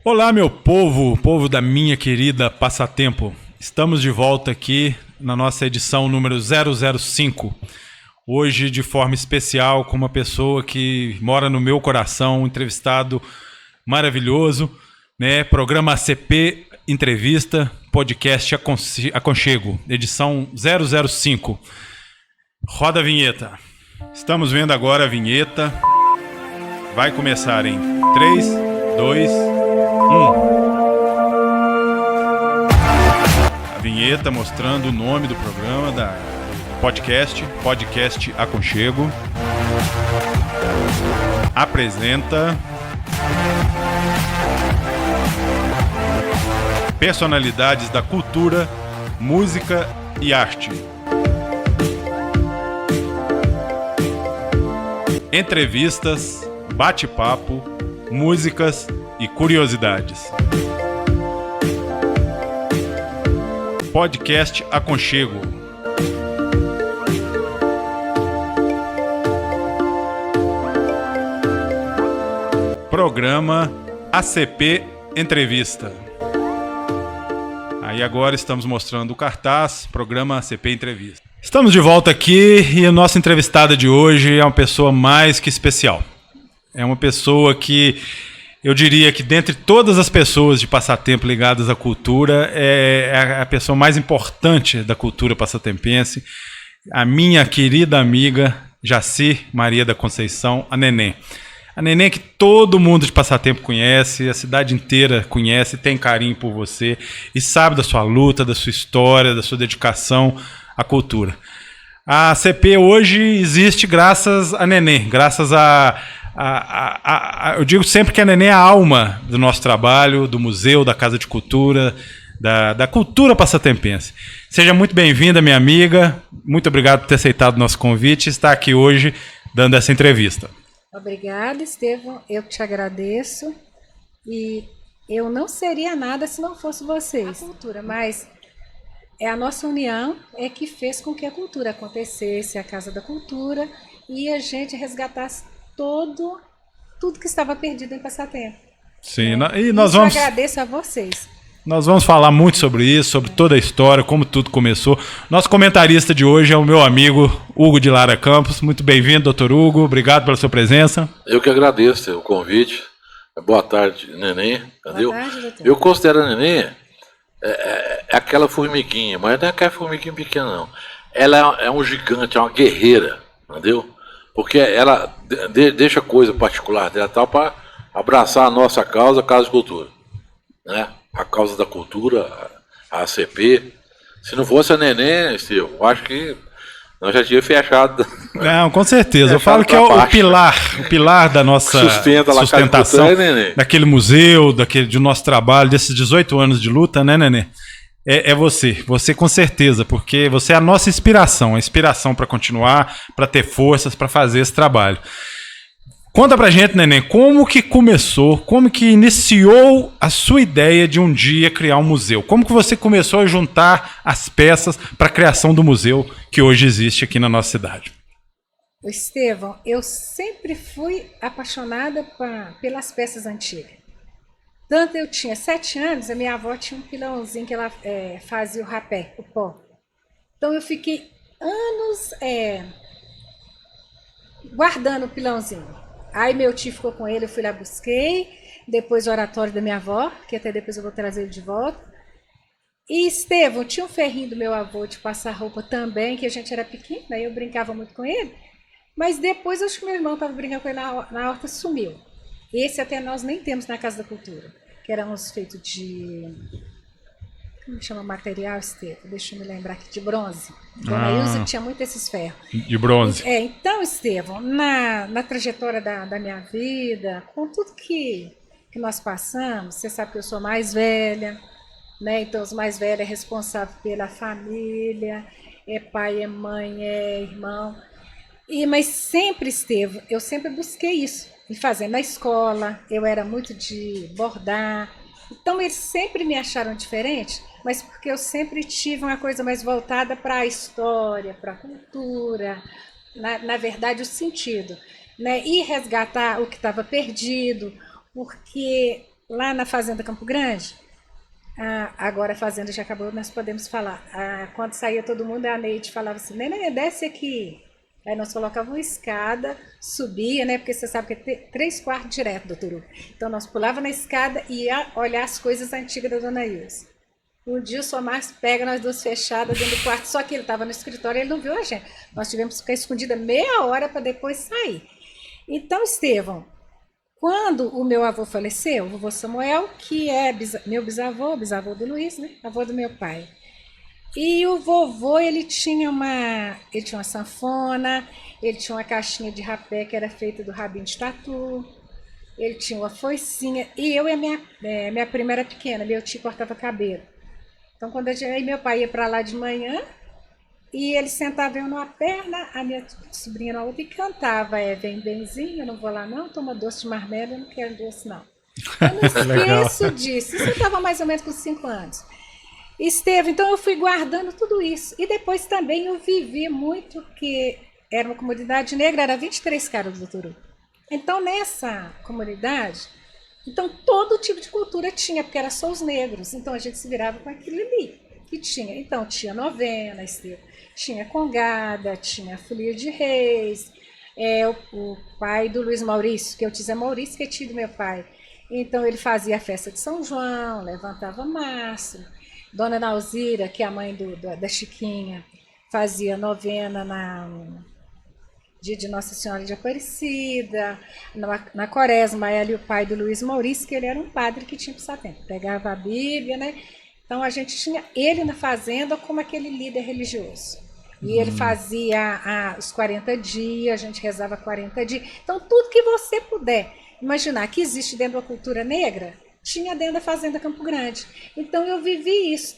Olá, meu povo, povo da minha querida Passatempo. Estamos de volta aqui na nossa edição número 005. Hoje, de forma especial, com uma pessoa que mora no meu coração, um entrevistado maravilhoso, né? Programa ACP Entrevista, podcast Aconchego, edição 005. Roda a vinheta. Estamos vendo agora a vinheta. Vai começar em 3, 2, 1. A vinheta mostrando o nome do programa, do podcast Aconchego. Apresenta personalidades da cultura, música e arte. Entrevistas, bate-papo, músicas e curiosidades. Podcast Aconchego. Programa ACP Entrevista. Aí agora estamos mostrando o cartaz, programa ACP Entrevista. Estamos de volta aqui e a nossa entrevistada de hoje é uma pessoa mais que especial. É uma pessoa que eu diria que dentre todas as pessoas de passatempo ligadas à cultura, é a pessoa mais importante da cultura passatempense, a minha querida amiga Jaci Maria da Conceição, a Neném. A Neném que todo mundo de passatempo conhece, a cidade inteira conhece, tem carinho por você e sabe da sua luta, da sua história, da sua dedicação à cultura. A CP hoje existe graças a Neném, graças eu digo sempre que a Neném é a alma do nosso trabalho, do museu, da Casa de Cultura, da cultura passatempense. Seja muito bem-vinda, minha amiga. Muito obrigado por ter aceitado o nosso convite e estar aqui hoje dando essa entrevista. Obrigada, Estevão. Eu que te agradeço. E eu não seria nada se não fosse vocês. A cultura, mas é a nossa união é que fez com que a cultura acontecesse, a Casa da Cultura, e a gente resgatasse tudo que estava perdido em passatempo. Sim, e nós vamos... agradeço a vocês. Nós vamos falar muito sobre isso, sobre toda a história, como tudo começou. Nosso comentarista de hoje é o meu amigo Hugo de Lara Campos. Muito bem-vindo, doutor Hugo. Obrigado pela sua presença. Eu que agradeço o convite. Boa tarde, Neném. Entendeu? Boa tarde, doutor. Eu considero a Neném aquela formiguinha, mas não é aquela formiguinha pequena, não. Ela é um gigante, é uma guerreira, entendeu? Porque ela deixa coisa particular dela tal para abraçar a nossa causa, a Casa de Cultura, né? A causa da cultura, a ACP. Se não fosse a Neném, Steve, eu acho que nós já tínhamos fechado. Não, com certeza. Eu falo que é o pilar da nossa sustentação, daquele museu, do nosso trabalho, desses 18 anos de luta, né, Nenê? É você com certeza, porque você é a nossa inspiração, a inspiração para continuar, para ter forças, para fazer esse trabalho. Conta pra gente, Neném, como que começou, como que iniciou a sua ideia de um dia criar um museu? Como que você começou a juntar as peças para a criação do museu que hoje existe aqui na nossa cidade? Estevão, eu sempre fui apaixonada pelas peças antigas. Tanto eu tinha 7 anos, a minha avó tinha um pilãozinho que ela fazia o rapé, o pó. Então eu fiquei anos guardando o pilãozinho. Aí meu tio ficou com ele, eu fui lá, busquei. Depois o oratório da minha avó, que até depois eu vou trazer ele de volta. E Estevão, tinha um ferrinho do meu avô de passar roupa também, que a gente era pequeno, aí eu brincava muito com ele. Mas depois acho que meu irmão estava brincando com ele na horta, sumiu. Esse até nós nem temos na Casa da Cultura, que éramos feitos de... Como chama o material, Estevão? Deixa eu me lembrar aqui, de bronze. Dona Ilza tinha muito esses ferros. De bronze. Então, Estevão, na trajetória da minha vida, com tudo que nós passamos, você sabe que eu sou mais velha, né? Então os mais velhos é responsável pela família, é pai, é mãe, é irmão. Mas sempre, Estevão, eu sempre busquei isso. E fazer na escola, eu era muito de bordar. Então eles sempre me acharam diferente, mas porque eu sempre tive uma coisa mais voltada para a história, para a cultura, na verdade o sentido, né? E resgatar o que estava perdido, porque lá na Fazenda Campo Grande, agora a fazenda já acabou, nós podemos falar. Quando saía todo mundo, a Neide falava assim, Nenê, desce aqui. Aí nós colocávamos uma escada, subia, né? Porque você sabe que é 3 quartos direto, doutor Hugo. Então nós pulava na escada e ia olhar as coisas antigas da dona Ilse. Um dia o Sr. Márcio pega nós duas fechadas dentro do quarto, só que ele estava no escritório e ele não viu a gente. Nós tivemos que ficar escondida meia hora para depois sair. Então, Estevão, quando o meu avô faleceu, o vovô Samuel, que é meu bisavô do Luiz, né? Avô do meu pai. E o vovô, ele tinha uma sanfona, ele tinha uma caixinha de rapé que era feita do rabinho de tatu, ele tinha uma foicinha, e eu e a minha prima era pequena, meu tio cortava cabelo. Então, quando aí meu pai ia para lá de manhã, e ele sentava eu numa perna, a minha sobrinha na outra, e cantava, vem benzinho, eu não vou lá não, toma doce de marmelo, eu não quero doce não. Eu não esqueço disso, isso eu estava mais ou menos com 5 anos. Esteve, então eu fui guardando tudo isso. E depois também eu vivi muito, que era uma comunidade negra, era 23 caras, doutor Hugo. Então nessa comunidade, então todo tipo de cultura tinha, porque era só os negros. Então a gente se virava com aquilo ali que tinha. Então tinha novena, Esteve, tinha congada, tinha folia de reis, o pai do Luiz Maurício, que é o tio Zé Maurício, que é tio do meu pai. Então ele fazia a festa de São João, levantava mastro. Dona Nauzira, que é a mãe da Chiquinha, fazia novena dia de Nossa Senhora de Aparecida, na Quaresma, ela e o pai do Luiz Maurício, que ele era um padre que tinha passatempo, pegava a Bíblia, né? Então a gente tinha ele na fazenda como aquele líder religioso. E ele fazia os 40 dias, a gente rezava 40 dias. Então tudo que você puder imaginar que existe dentro da cultura negra, tinha dentro da Fazenda Campo Grande. Então eu vivi isso.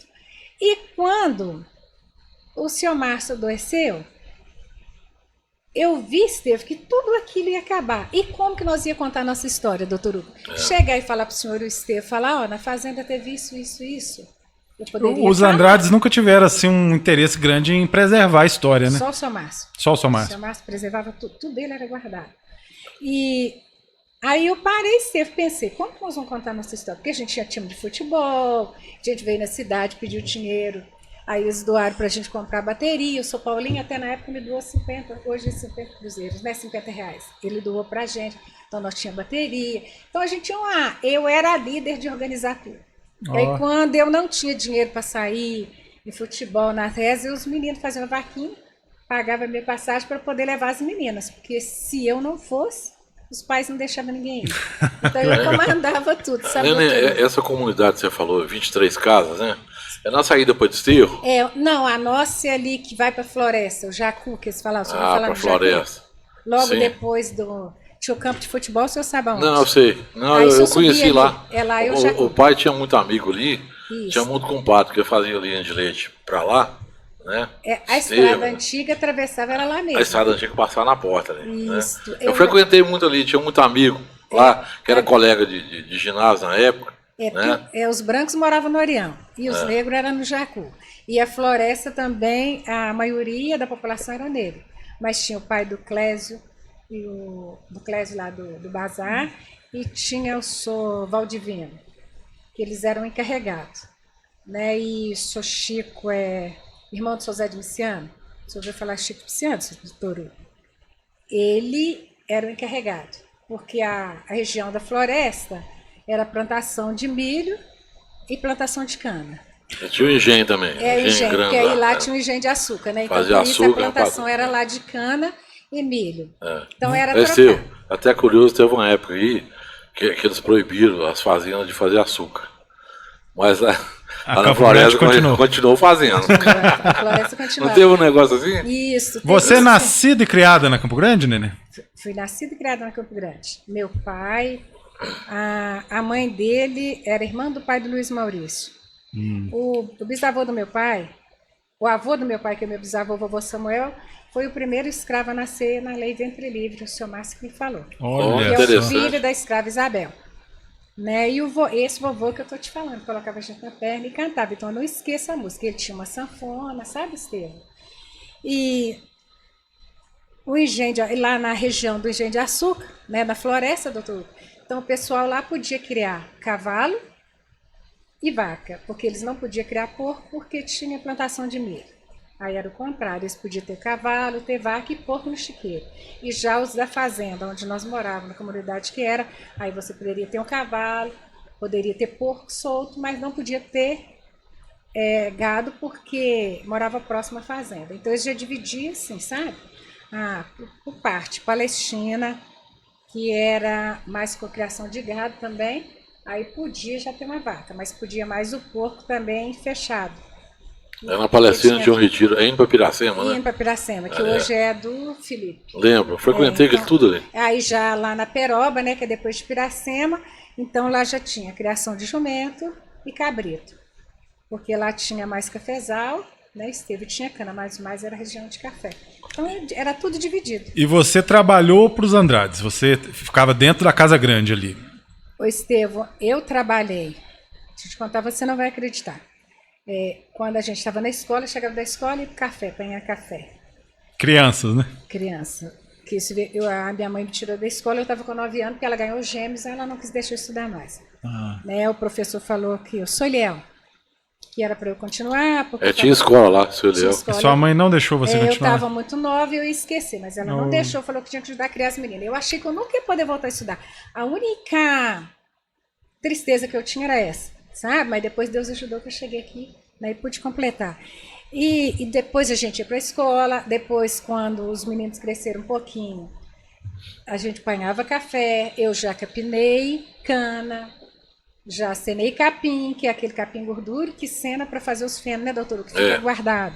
E quando o senhor Márcio adoeceu, eu vi, Esteve, que tudo aquilo ia acabar. E como que nós ia contar a nossa história, doutor Hugo? Chegar e falar para o senhor Esteve, falar, na Fazenda teve isso. Os Andrades nunca tiveram assim, um interesse grande em preservar a história, né? Só o senhor Márcio. Só o senhor Márcio. O senhor Márcio preservava tudo dele, era guardado. E aí eu parei, pensei, como que nós vamos contar a nossa história? Porque a gente tinha time de futebol, a gente veio na cidade, pediu dinheiro, aí eles doaram para a gente comprar bateria, o São Paulinho até na época me doou 50, hoje 50 cruzeiros, né, 50 reais. Ele doou para a gente, então nós tínhamos bateria. Então a gente tinha eu era a líder de organizar tudo. Aí quando eu não tinha dinheiro para sair em futebol na reza, os meninos faziam vaquinha, pagavam minha passagem para poder levar as meninas, porque se eu não fosse, os pais não deixavam ninguém ir. Então eu comandava tudo, sabe? Essa comunidade que você falou, 23 casas, né? É na saída para o Desterro? Não, a nossa é ali que vai para a floresta, o Jacu, que eles falavam. Para a floresta. Logo Sim. Depois tinha o campo de futebol, o senhor sabe aonde? Não, eu sei. Não, eu conheci lá. Lá o pai tinha muito amigo ali, Isso. Tinha muito compadre que fazia linha de leite para lá. Né? A estrada antiga atravessava ela lá mesmo. A estrada antiga passava na porta ali. Isso. Né? Eu frequentei muito ali, tinha muito amigo lá, que era colega de ginásio na época. Né? Os brancos moravam no Orião e os negros eram no Jacu. E a floresta também, a maioria da população era negra. Mas tinha o pai do Clésio, do Clésio lá do Bazar, e tinha o senhor Valdivino, que eles eram encarregados. Né? E o senhor Chico irmão do Sr. Zé de Miciano, você ouviu falar Chico Miciano, doutor Hugo? Ele era o encarregado, porque a região da floresta era plantação de milho e plantação de cana. E tinha o engenho também. Engenho, grande, porque aí lá tinha um engenho de açúcar, né? Então, fazia por isso açúcar, a plantação era lá de cana e milho. Então era até curioso, teve uma época aí que eles proibiram as fazendas de fazer açúcar. Mas a floresta continuou fazendo. A floresta continuou. Não teve um negócio assim? Isso. Você é nascida e criada na Campo Grande, Nenê? Fui nascida e criada na Campo Grande. Meu pai, a mãe dele era irmã do pai do Luiz Maurício. O bisavô do meu pai, o avô do meu pai, que é meu bisavô, o vovô Samuel, foi o primeiro escravo a nascer na lei Ventre Livre, o senhor Márcio que me falou. Olha, que é o filho da escrava Isabel. Né? E esse vovô que eu tô te falando, colocava a gente na perna e cantava. Então eu não esqueço a música. Ele tinha uma sanfona, sabe, Estevão? E o engenho, lá na região do engenho de açúcar, né, na floresta, doutor, Então o pessoal lá podia criar cavalo e vaca, porque eles não podiam criar porco porque tinha plantação de milho. Aí era o contrário, eles podiam ter cavalo, ter vaca e porco no chiqueiro. E já os da fazenda, onde nós morávamos, na comunidade que era, aí você poderia ter um cavalo, poderia ter porco solto, mas não podia ter gado porque morava próximo à fazenda. Então eles já dividiam assim, sabe? Por parte, Palestina, que era mais com criação de gado também, aí podia já ter uma vaca, mas podia mais o porco também fechado. Na Palestina tinha um retiro, é indo para Piracema, né? Indo para Piracema, que hoje é do Felipe. Lembro, frequentei aquilo tudo ali. Aí já lá na Peroba, né, que é depois de Piracema, então lá já tinha criação de jumento e cabrito. Porque lá tinha mais cafezal, né, Esteve tinha cana, mas mais era região de café. Então era tudo dividido. E você trabalhou para os Andrades, você ficava dentro da Casa Grande ali. Ô Estevão, eu trabalhei, se eu te contar você não vai acreditar. Quando a gente estava na escola, eu chegava da escola e ia pro café, apanhar café. Crianças, né? Criança. A minha mãe me tirou da escola, eu estava com 9 anos, porque ela ganhou gêmeos, ela não quis deixar eu estudar mais. Né, o professor falou que eu sou leal, que era para eu continuar. Tinha escola lá, seu Leal. E sua mãe não deixou você continuar? Eu estava muito nova e eu ia esquecer, mas ela não deixou, falou que tinha que ajudar a criar as meninas. Eu achei que eu nunca ia poder voltar a estudar. A única tristeza que eu tinha era essa, sabe? Mas depois Deus ajudou que eu cheguei aqui, né, e pude completar. E depois a gente ia para a escola, depois quando os meninos cresceram um pouquinho, a gente apanhava café, eu já capinei cana, já cenei capim, que é aquele capim gordura que cena para fazer os fenos, né, doutor? Que fica guardado.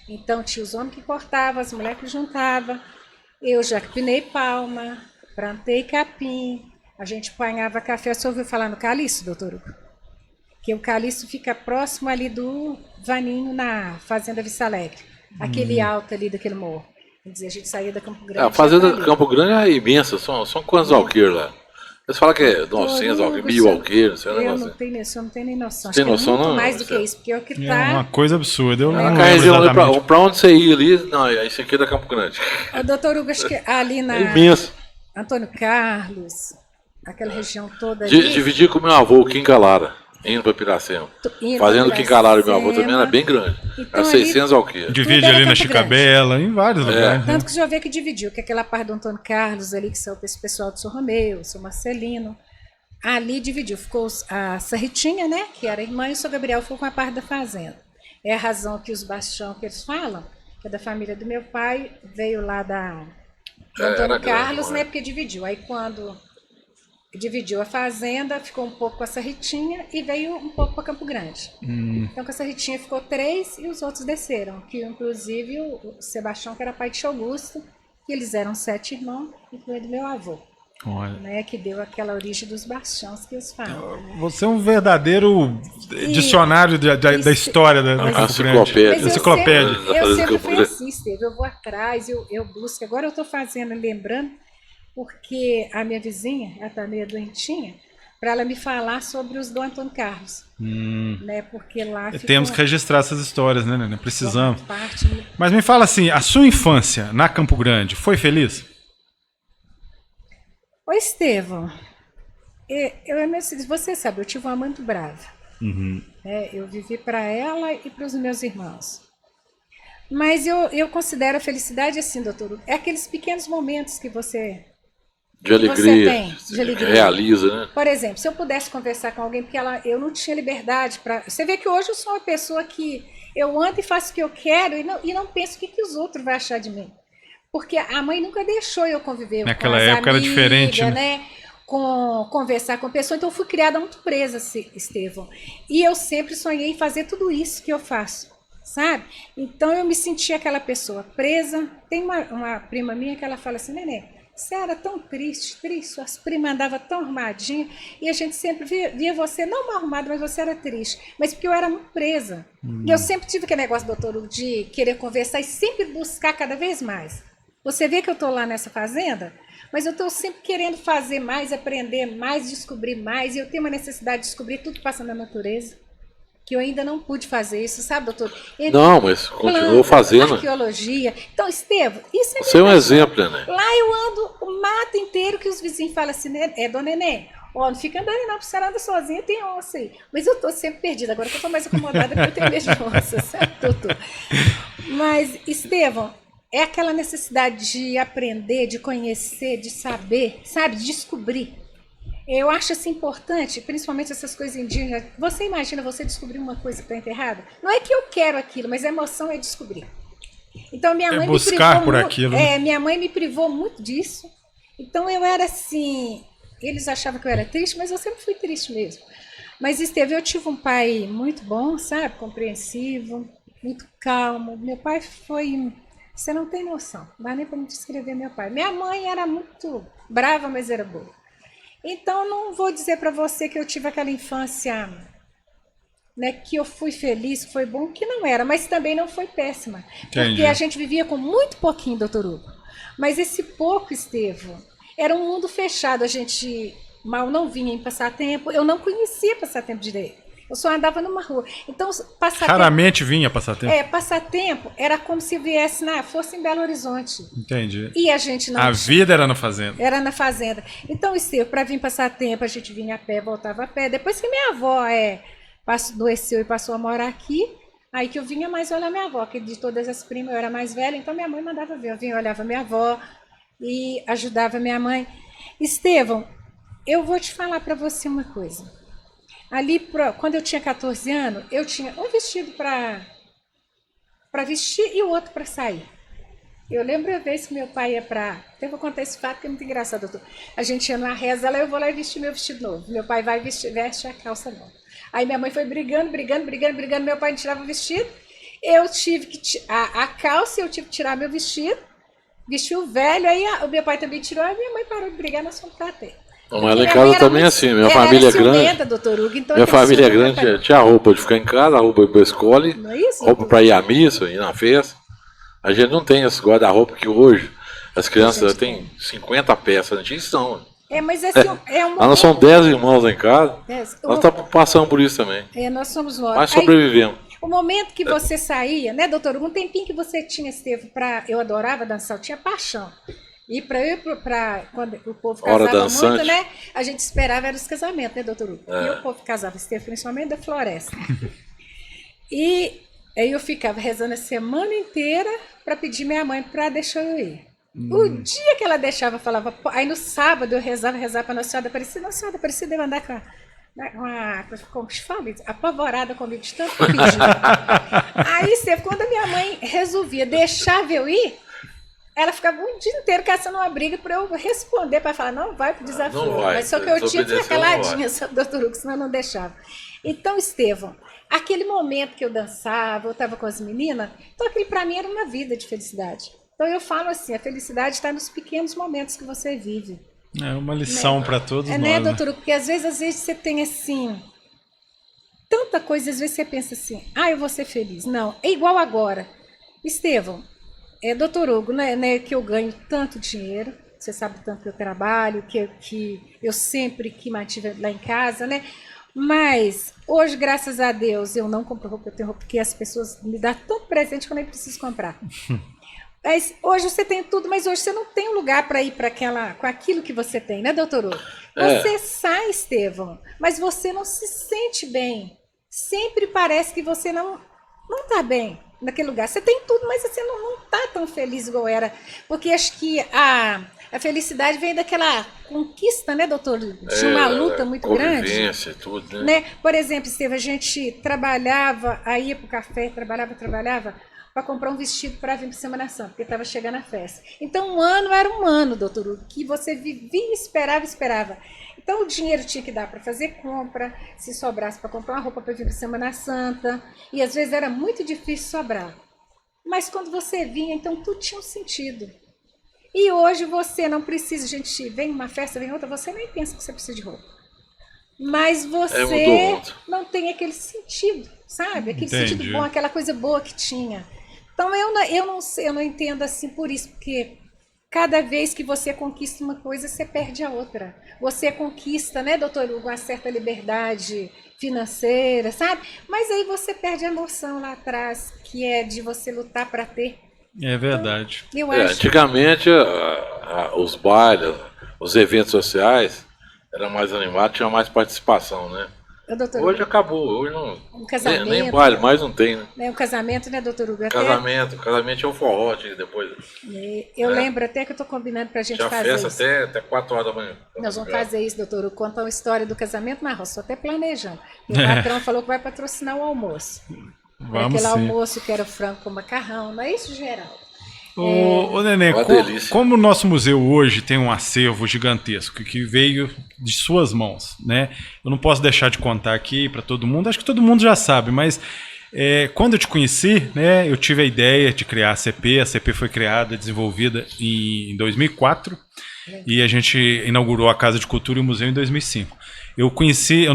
Então tinha os homens que cortavam, as mulheres que juntavam. Eu já capinei palma, plantei capim, a gente apanhava café. Você ouviu falar no caliço, doutor Hugo? Que o caliço fica próximo ali do Vaninho, na Fazenda Vista Alegre. Aquele alto ali daquele morro. Quer dizer, a gente saía da Campo Grande. A Fazenda de Campo Grande é imensa, são quantos alqueires lá? Eles falam que é 900 alqueires, 1000 alqueires, eu não tenho nem noção. Tem noção, é muito não? mais do que isso, porque é o que tá... É uma coisa absurda. Eu não região ali, pra onde você ia ali, não, isso aqui é da Campo Grande. O doutor Hugo, acho que ali na... É imenso. Antônio Carlos, aquela região toda ali... Dividi com meu avô, o Kim Galara. Indo para Piracema. Fazendo que Galara, meu avô também era bem grande. Então, era 600 alqueires. Divide ali na Chicabela, em vários lugares. Tanto que você já vê que dividiu, que aquela parte do Antônio Carlos ali, que são esse pessoal do São Romeu, São Marcelino. Ali dividiu, ficou a Sarritinha, né, que era irmã, e o São Gabriel ficou com a parte da fazenda. É a razão que os bastião que eles falam, que é da família do meu pai, veio lá do Antônio Carlos, né, porque dividiu. Aí quando dividiu a fazenda, ficou um pouco com a Sarritinha e veio um pouco para Campo Grande. Então com a Sarritinha ficou 3 e os outros desceram, que inclusive o Sebastião, que era pai de Tio Augusto, que eles eram 7 irmãos, incluindo meu avô. Né, que deu aquela origem dos bastiões que eles falam. Você é um verdadeiro dicionário da história da Campo Grande. Enciclopédia. Eu sempre fui assim, Esteve, eu vou atrás, eu busco. Agora eu estou fazendo, lembrando, porque a minha vizinha, ela está meio doentinha, para ela me falar sobre os do Antônio Carlos. Né, porque lá temos que registrar essas histórias, né, Nenê? Precisamos. Mas me fala assim, a sua infância na Campo Grande foi feliz? Ô Estevão, você sabe, eu tive uma mãe muito brava. Eu vivi para ela e para os meus irmãos. Mas eu considero a felicidade assim, doutor, é aqueles pequenos momentos que você... De alegria, realiza, né? Por exemplo, se eu pudesse conversar com alguém, porque eu não tinha liberdade para... Você vê que hoje eu sou uma pessoa que eu ando e faço o que eu quero e não penso o que os outros vão achar de mim. Porque a mãe nunca deixou eu conviver naquela com as época amigas, era diferente, né? Conversar com pessoas. Então eu fui criada muito presa, Estevão. E eu sempre sonhei em fazer tudo isso que eu faço, sabe? Então eu me senti aquela pessoa presa. Tem uma prima minha que ela fala assim, Nenê, você era tão triste, suas primas andavam tão armadinhas, e a gente sempre via você, não mal arrumada, mas você era triste. Mas porque eu era muito presa. E eu sempre tive aquele negócio, doutor, de querer conversar e sempre buscar cada vez mais. Você vê que eu estou lá nessa fazenda, mas eu estou sempre querendo fazer mais, aprender mais, descobrir mais, e eu tenho uma necessidade de descobrir tudo que passa na natureza. que eu ainda não pude fazer isso, sabe, doutor? Não, mas continuou fazendo. Arqueologia. Então, Estevam, isso é Você é um exemplo, né? Lá eu ando o mato inteiro que os vizinhos falam assim, dona Nenê, ó, não fica andando não, porque você anda sozinha, tem onça aí. Mas eu tô sempre perdida, agora que eu tô mais acomodada, porque eu tenho medo de onça, sabe, doutor? Mas, Estevam, é aquela necessidade de aprender, de conhecer, de saber, sabe, de descobrir. Eu acho assim importante, principalmente essas coisas indígenas. Você imagina você descobrir uma coisa que está enterrada? Não é que eu quero aquilo, mas a emoção é descobrir. Então minha mãe buscar me privou por aquilo. Né? Minha mãe me privou muito disso. Então eu era assim, eles achavam que eu era triste, mas eu sempre fui triste mesmo. Mas Esteve, eu tive um pai muito bom, sabe, compreensivo, muito calmo. Meu pai foi, você não tem noção, não dá nem para me descrever meu pai. Minha mãe era muito brava, mas era boa. Então, não vou dizer para você que eu tive aquela infância, né, que eu fui feliz, que foi bom, que não era, mas também não foi péssima. Entendi. Porque a gente vivia com muito pouquinho, doutor Hugo. Mas esse pouco, Estevão, era um mundo fechado. A gente mal não vinha em passatempo. Eu não conhecia passatempo direito. Eu só andava numa rua. Então, passatempo... Raramente vinha passatempo? Passatempo era como se viesse, fosse em Belo Horizonte. Entendi. E a gente não... A vida era na fazenda. Era na fazenda. Então, Estevão, para vir passar tempo, a gente vinha a pé, voltava a pé. Depois que minha avó adoeceu e passou a morar aqui, aí que eu vinha mais olhar minha avó, que de todas as primas eu era mais velha, então minha mãe mandava ver. Eu vinha, olhava minha avó e ajudava minha mãe. Estevão, eu vou te falar para você uma coisa. Ali, quando eu tinha 14 anos, eu tinha um vestido para vestir e o outro para sair. Eu lembro a vez que meu pai ia para... Eu vou contar esse fato que é muito engraçado, doutor. A gente ia numa reza lá, eu vou lá e vestir meu vestido novo. Meu pai vai veste a calça nova. Aí minha mãe foi brigando, meu pai não tirava o vestido. Eu tive que... A calça, eu tive que tirar meu vestido, vestir o velho, aí o meu pai também tirou, aí minha mãe parou de brigar, nós fomos para ter. Mas lá em casa também é assim, minha família é grande. Doutor Hugo, então minha família é grande, tinha roupa de ficar em casa, roupa de ir para a escola, roupa para ir à missa, ir na festa. A gente não tem esse guarda-roupa que hoje as crianças têm 50 peças, não tinha isso não. Mas assim, nós somos 10 irmãos lá em casa, nós estamos passando por isso também. Nós somos 9. Mas sobrevivemos. O momento que você saía, né, doutor Hugo, um tempinho que você tinha, Esteve, eu adorava dançar, eu tinha paixão. E quando o povo casava muito, né? A gente esperava era os casamentos, né, doutor Hugo? E o povo casava, Esteve, principalmente da floresta. E aí eu ficava rezando a semana inteira para pedir minha mãe para deixar eu ir. O dia que ela deixava, eu falava... Aí no sábado eu rezava para Nossa Senhora Aparecida. Nossa Senhora Aparecida deve andar como te falo, apavorada comigo de tanto que eu pedi. Aí, quando a minha mãe resolvia deixar eu ir, ela ficava um dia inteiro caçando uma briga para eu responder, para falar, não vai pro desafio. Não vai, mas só que eu tinha que ficar caladinha, doutor Hugo, senão eu não deixava. Então, Estevão, aquele momento que eu dançava, eu estava com as meninas, então aquele para mim era uma vida de felicidade. Então eu falo assim, a felicidade está nos pequenos momentos que você vive. É uma lição para todos nós. Né, doutor Hugo? Porque às vezes você tem assim, tanta coisa, às vezes você pensa assim, eu vou ser feliz. Não, é igual agora. Estevão, doutor Hugo, né, que eu ganho tanto dinheiro, você sabe tanto que eu trabalho, que eu sempre que mantive lá em casa, né? Mas hoje, graças a Deus, eu não compro roupa, eu tenho roupa, porque as pessoas me dão tanto presente que eu nem preciso comprar. Mas hoje você tem tudo, mas hoje você não tem um lugar para ir com aquilo que você tem, né, doutor Hugo? Você sai, Estevão, mas você não se sente bem. Sempre parece que você não está bem naquele lugar. Você tem tudo, mas você não está tão feliz igual era. Porque acho que a felicidade vem daquela conquista, né, doutor? De uma luta muito grande. Tudo, né? Por exemplo, Estevão, a gente trabalhava, aí ia para o café, trabalhava, para comprar um vestido para vir para Semana Santa, porque estava chegando a festa. Então, um ano era um ano, doutor Hugo, que você vivia, esperava. Então, o dinheiro tinha que dar para fazer compra, se sobrasse para comprar uma roupa para vir para Semana Santa, e às vezes era muito difícil sobrar. Mas quando você vinha, então tudo tinha um sentido. E hoje você não precisa, a gente vem uma festa, vem outra, você nem pensa que você precisa de roupa. Mas você não tem aquele sentido, sabe? Aquele sentido bom, aquela coisa boa que tinha. Então eu não entendo assim por isso, porque Cada vez que você conquista uma coisa, você perde a outra. Você conquista, né, doutor Hugo, uma certa liberdade financeira, sabe? Mas aí você perde a noção lá atrás, que é de você lutar para ter. É verdade. Então, eu acho... Antigamente, os bailes, os eventos sociais eram mais animados, tinha mais participação, né? Hoje acabou, hoje não. Um casamento, nem baile, mais não tem, né? Um casamento, né, doutor Hugo? Casamento é um forró depois. Eu lembro até que eu estou combinando para a gente fazer festa isso. até 4 horas da manhã. Nós vamos fazer isso, doutor Hugo, contar uma história do casamento na roça, estou até planejando. O patrão falou que vai patrocinar o almoço. Vamos aquele sim. almoço que era frango com macarrão, não é isso, Geraldo? Ô Nenê, como o nosso museu hoje tem um acervo gigantesco que veio de suas mãos, né? Eu não posso deixar de contar aqui para todo mundo, acho que todo mundo já sabe, mas quando eu te conheci, né, eu tive a ideia de criar a CP foi criada, desenvolvida em 2004 e a gente inaugurou a Casa de Cultura e o Museu em 2005. Eu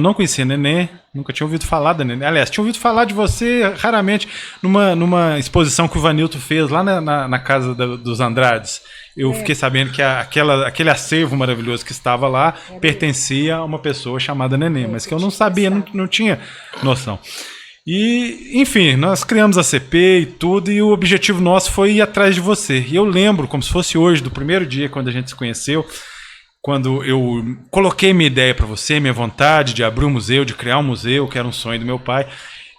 não conhecia a Nenê, nunca tinha ouvido falar da Nenê. Aliás, tinha ouvido falar de você raramente numa exposição que o Vanilton fez lá na casa dos Andrades. Eu fiquei sabendo que aquele acervo maravilhoso que estava lá pertencia a uma pessoa chamada Nenê, mas que eu não sabia, não tinha noção. E, enfim, nós criamos a CP e tudo, e o objetivo nosso foi ir atrás de você. E eu lembro, como se fosse hoje, do primeiro dia quando a gente se conheceu, quando eu coloquei minha ideia para você, minha vontade de abrir um museu, de criar um museu, que era um sonho do meu pai,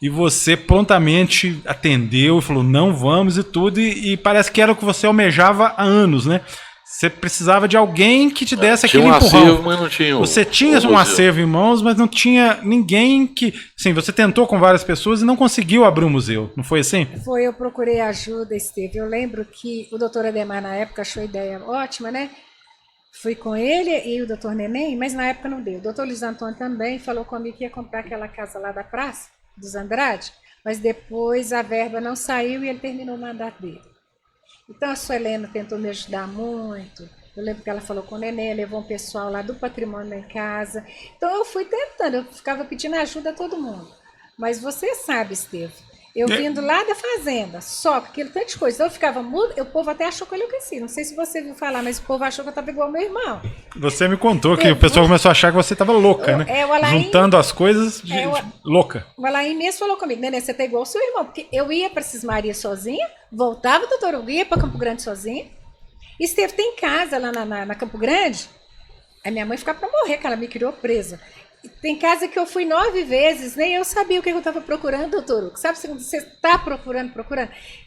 e você prontamente atendeu e falou, não, vamos e tudo, e parece que era o que você almejava há anos, né? Você precisava de alguém que te desse aquele empurrão. Tinha um acervo, mas não tinha você tinha um acervo em mãos, mas não tinha ninguém que... Sim, você tentou com várias pessoas e não conseguiu abrir um museu, não foi assim? Foi, eu procurei ajuda, Esteve. Eu lembro que o doutor Ademar, na época, achou a ideia ótima, né? Fui com ele e o doutor Neném, mas na época não deu. O doutor Luiz Antônio também falou comigo que ia comprar aquela casa lá da praça, dos Andrade, mas depois a verba não saiu e ele terminou o mandato dele. Então a sua Helena tentou me ajudar muito. Eu lembro que ela falou com o Neném, levou um pessoal lá do patrimônio em casa. Então eu fui tentando, eu ficava pedindo ajuda a todo mundo. Mas você sabe, Esteve, eu vindo lá da fazenda, só com aquele tanto de coisa. Então eu ficava mudo, o povo até achou que eu enlouqueci. Não sei se você viu falar, mas o povo achou que eu estava igual ao meu irmão. Você me contou que o pessoal começou a achar que você estava louca, né? Juntando as coisas, louca. O Alain mesmo falou comigo, Nenê, você tá igual ao seu irmão. Porque eu ia para Cismaria sozinha, voltava, doutor Hugo, ia para Campo Grande sozinha. Esteve tem casa lá na Campo Grande. A minha mãe ficava para morrer, que ela me criou presa. Tem casa que eu fui 9 vezes, nem eu sabia o que eu estava procurando, doutor Hugo. Sabe quando você está procurando?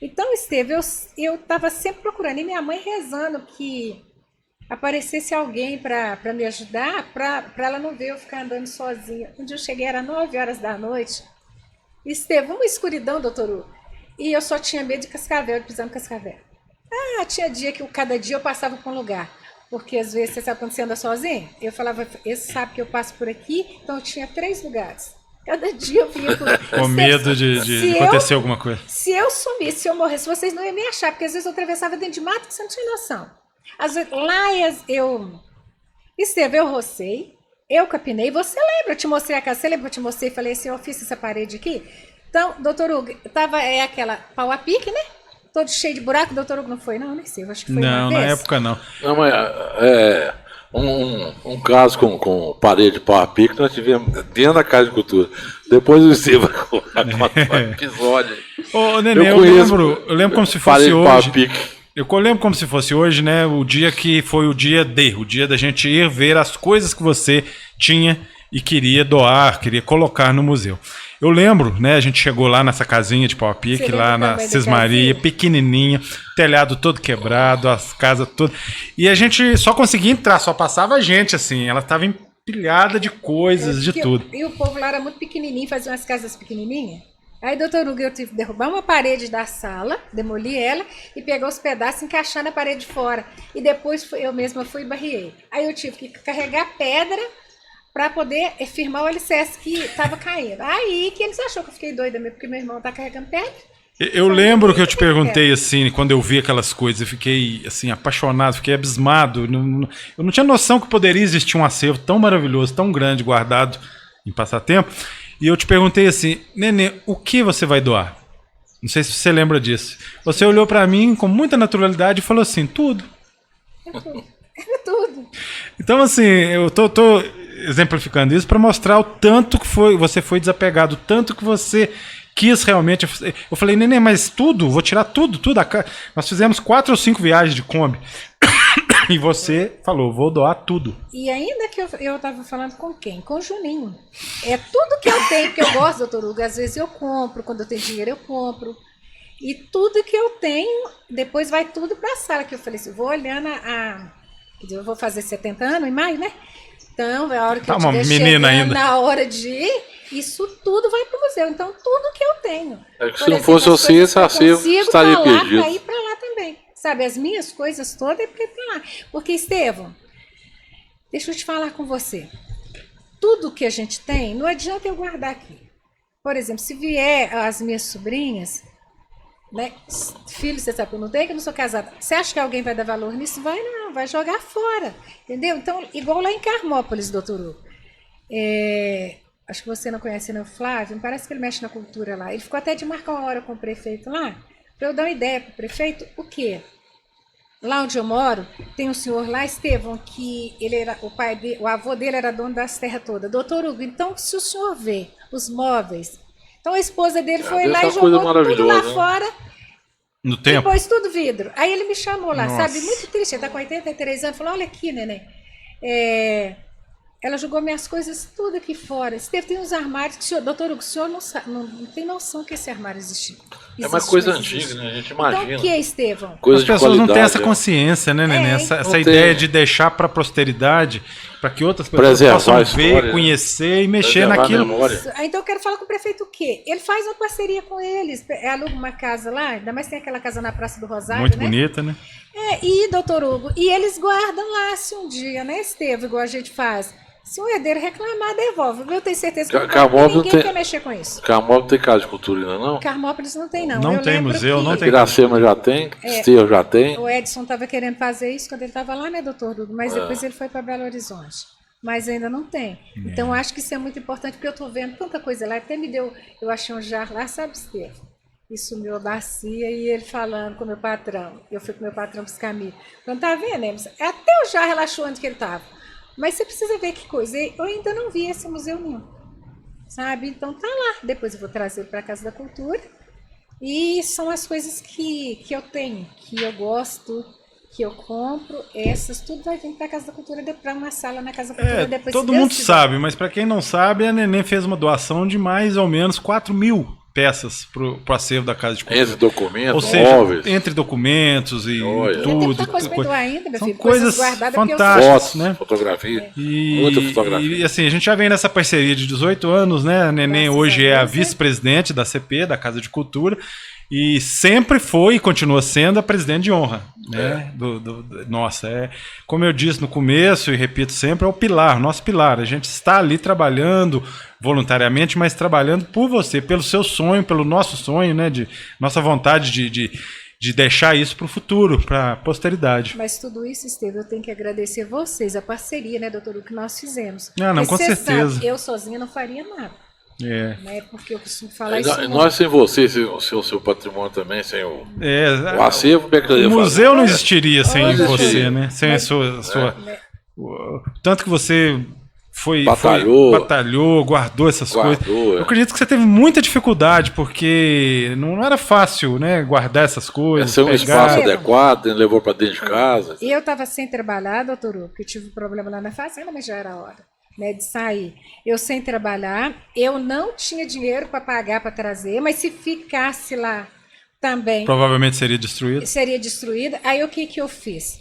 Então, Esteve, eu estava sempre procurando. E minha mãe rezando que aparecesse alguém para me ajudar, para ela não ver eu ficar andando sozinha. Um dia eu cheguei, era 9 horas da noite. Esteve, uma escuridão, doutor Hugo. E eu só tinha medo de cascavel, de pisar no cascavel. Tinha dia que cada dia eu passava por um lugar. Porque às vezes, você sabe quando você anda sozinho? Eu falava, esse sabe que eu passo por aqui, então eu tinha 3 lugares. Cada dia eu vinha por... Com medo de acontecer alguma coisa. Se eu sumisse, se eu morresse, vocês não iam me achar, porque às vezes eu atravessava dentro de mato que você não tinha noção. Às vezes, lá Esteve, eu rocei, eu capinei, você lembra, eu te mostrei a casa, você lembra que eu te mostrei e falei assim, eu fiz essa parede aqui? Então, doutor Hugo, tava aquela pau a pique, né? Todo cheio de buraco, o doutor Hugo não foi, não? Nem sei, eu acho que foi não, uma vez. Na época não. Não, mas um caso com parede de pau a pique nós tivemos dentro da Casa de Cultura. Depois o Steve vai contar um episódio. Ô, Nenê, eu lembro como se fosse hoje. Eu lembro como se fosse hoje, né? O dia que foi o dia da gente ir ver as coisas que você tinha e queria doar, queria colocar no museu. Eu lembro, né? A gente chegou lá nessa casinha de pau-a-pique, lá na Cismaria, pequenininha, telhado todo quebrado, as casas todas. E a gente só conseguia entrar, só passava gente, assim. Ela estava empilhada de coisas, de tudo. E o povo lá era muito pequenininho, fazia umas casas pequenininhas. Aí, doutor Hugo, eu tive que derrubar uma parede da sala, demolir ela e pegar os pedaços e encaixar na parede de fora. E depois eu mesma fui e barriei. Aí eu tive que carregar pedra para poder firmar o alicerce que estava caindo. Aí que eles acharam que eu fiquei doida mesmo, porque meu irmão tá carregando pedra. Eu lembro que eu te perguntei assim, quando eu vi aquelas coisas, eu fiquei assim, apaixonado, fiquei abismado. Eu não tinha noção que poderia existir um acervo tão maravilhoso, tão grande, guardado em passatempo. E eu te perguntei assim, Nenê, o que você vai doar? Não sei se você lembra disso. Você olhou para mim com muita naturalidade e falou assim, tudo. Era tudo. Então, assim, eu tô exemplificando isso para mostrar o tanto que você foi desapegado, o tanto que você quis realmente. Eu falei, Nenê, mas tudo, vou tirar tudo. Nós fizemos 4 ou 5 viagens de Kombi. E você falou, vou doar tudo. E ainda que eu tava falando com quem? Com o Juninho. É tudo que eu tenho, que eu gosto, doutor Hugo. Às vezes eu compro, quando eu tenho dinheiro eu compro. E tudo que eu tenho, depois vai tudo para a sala. Que eu falei assim, vou olhando eu vou fazer 70 anos em maio, né? Então, a hora que eu estiver chegando ainda. Na hora de ir, isso tudo vai para o museu. Então, tudo que eu tenho. Se não fosse você, esse acervo estaria perdido. Para ir para lá também. Sabe, as minhas coisas todas é para ir para lá. Porque, Estevão, deixa eu te falar com você. Tudo que a gente tem, não adianta eu guardar aqui. Por exemplo, se vier as minhas sobrinhas, né? Filho, você sabe que eu não tenho, que eu não sou casada. Você acha que alguém vai dar valor nisso? Vai jogar fora. Entendeu? Então, igual lá em Carmópolis, doutor Hugo. Acho que você não conhece, né, o Flávio? Me parece que ele mexe na cultura lá. Ele ficou até de marcar uma hora com o prefeito lá, para eu dar uma ideia para o prefeito. O quê? Lá onde eu moro, tem um senhor lá, Estevão, que ele era o avô dele era dono das terras todas. Doutor Hugo, então, se o senhor vê os móveis, então a esposa dele foi lá e jogou tudo lá fora. No tempo. E pôs tudo vidro. Aí ele me chamou lá, Nossa. sabe? Muito triste, ele tá com 83 anos. Falou, olha aqui, neném. Ela jogou minhas coisas tudo aqui fora. Esteve, tem uns armários que o senhor, doutor Hugo, o senhor não tem noção que esse armário existe. É uma coisa antiga, né? A gente imagina. Então o que é, Estevão? As pessoas não têm essa consciência, né, Nenê? Essa ideia de deixar para a posteridade, para que outras pessoas possam ver, conhecer e mexer naquilo. Então eu quero falar com o prefeito o quê? Ele faz uma parceria com eles. Aluga uma casa lá, ainda mais tem aquela casa na Praça do Rosário, muito bonita, né? E, doutor Hugo, e eles guardam lá se um dia, né, Estevão, igual a gente faz. Se um herdeiro reclamar, devolve. Eu tenho certeza que ninguém quer mexer com isso. Carmópolis tem casa de cultura ainda não? Carmópolis não tem, não. Não tem museu, não tem. Piracema já tem, Esteio já tem. O Edson estava querendo fazer isso quando ele estava lá, né, doutor Hugo? Mas depois ele foi para Belo Horizonte. Mas ainda não tem. Então, acho que isso é muito importante, porque eu estou vendo tanta coisa lá. Até me deu, eu achei um jarro lá, sabe, Estevão? Isso me bacia e ele falando com o meu patrão. Eu fui com o meu patrão buscar milho. Então, tá vendo, né? Até o jarro relaxou onde que ele estava. Mas você precisa ver que coisa. Eu ainda não vi esse museu nenhum. Sabe? Então tá lá. Depois eu vou trazer para a Casa da Cultura. E são as coisas que eu tenho, que eu gosto, que eu compro. Essas, tudo vai vir para a Casa da Cultura, para uma sala na Casa da Cultura. Depois, todo mundo sabe, mas para quem não sabe, a Nenê fez uma doação de mais ou menos 4.000 peças pro acervo da Casa de Cultura. Entre documentos, ou seja, móveis. Entre documentos e tudo. Tem coisa para doar ainda, meu são filho. Coisas fantásticas, fotos, né? Fotografia. Muita fotografia. E assim, a gente já vem nessa parceria de 18 anos, né? A Nenê hoje é a vice-presidente da CP, da Casa de Cultura. E sempre foi e continua sendo a presidente de honra, né? Nossa, como eu disse no começo e repito sempre, é o pilar, nosso pilar. A gente está ali trabalhando voluntariamente, mas trabalhando por você, pelo seu sonho, pelo nosso sonho, né? Nossa vontade de deixar isso para o futuro, para a posteridade. Mas tudo isso, Estevão, eu tenho que agradecer vocês, a parceria, né, doutor, o que nós fizemos. Não, com certeza. Sabe, eu sozinha não faria nada. Né? Porque eu costumo falar isso. Nós sem você, sem o seu patrimônio também, sem o acervo, o museu não existiria sem você, né? Sem a sua tanto que você batalhou, guardou essas coisas. Eu acredito que você teve muita dificuldade, porque não era fácil, né, guardar essas coisas. Ser um espaço adequado, levou para dentro de casa. Eu estava sem trabalhar, doutor, porque eu tive um problema lá na fazenda, mas já era hora. Né, de sair. Eu sem trabalhar, eu não tinha dinheiro para pagar, para trazer, mas se ficasse lá também... Provavelmente seria destruído. Seria destruída. Aí o que eu fiz?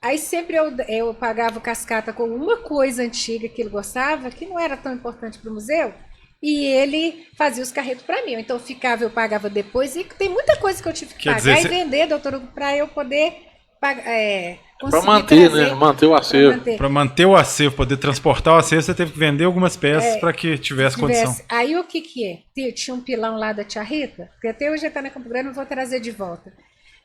Aí sempre eu pagava o cascata com uma coisa antiga que ele gostava, que não era tão importante para o museu, e ele fazia os carretos para mim. Então eu pagava depois, e tem muita coisa que eu tive que pagar e vender, doutor, para eu poder pagar... Para manter, né? Manter o acervo. Para manter o acervo, poder transportar o acervo, você teve que vender algumas peças para que tivesse condição. Aí o que é? Tinha um pilão lá da tia Rita, que até hoje está na Campo Grande, eu vou trazer de volta.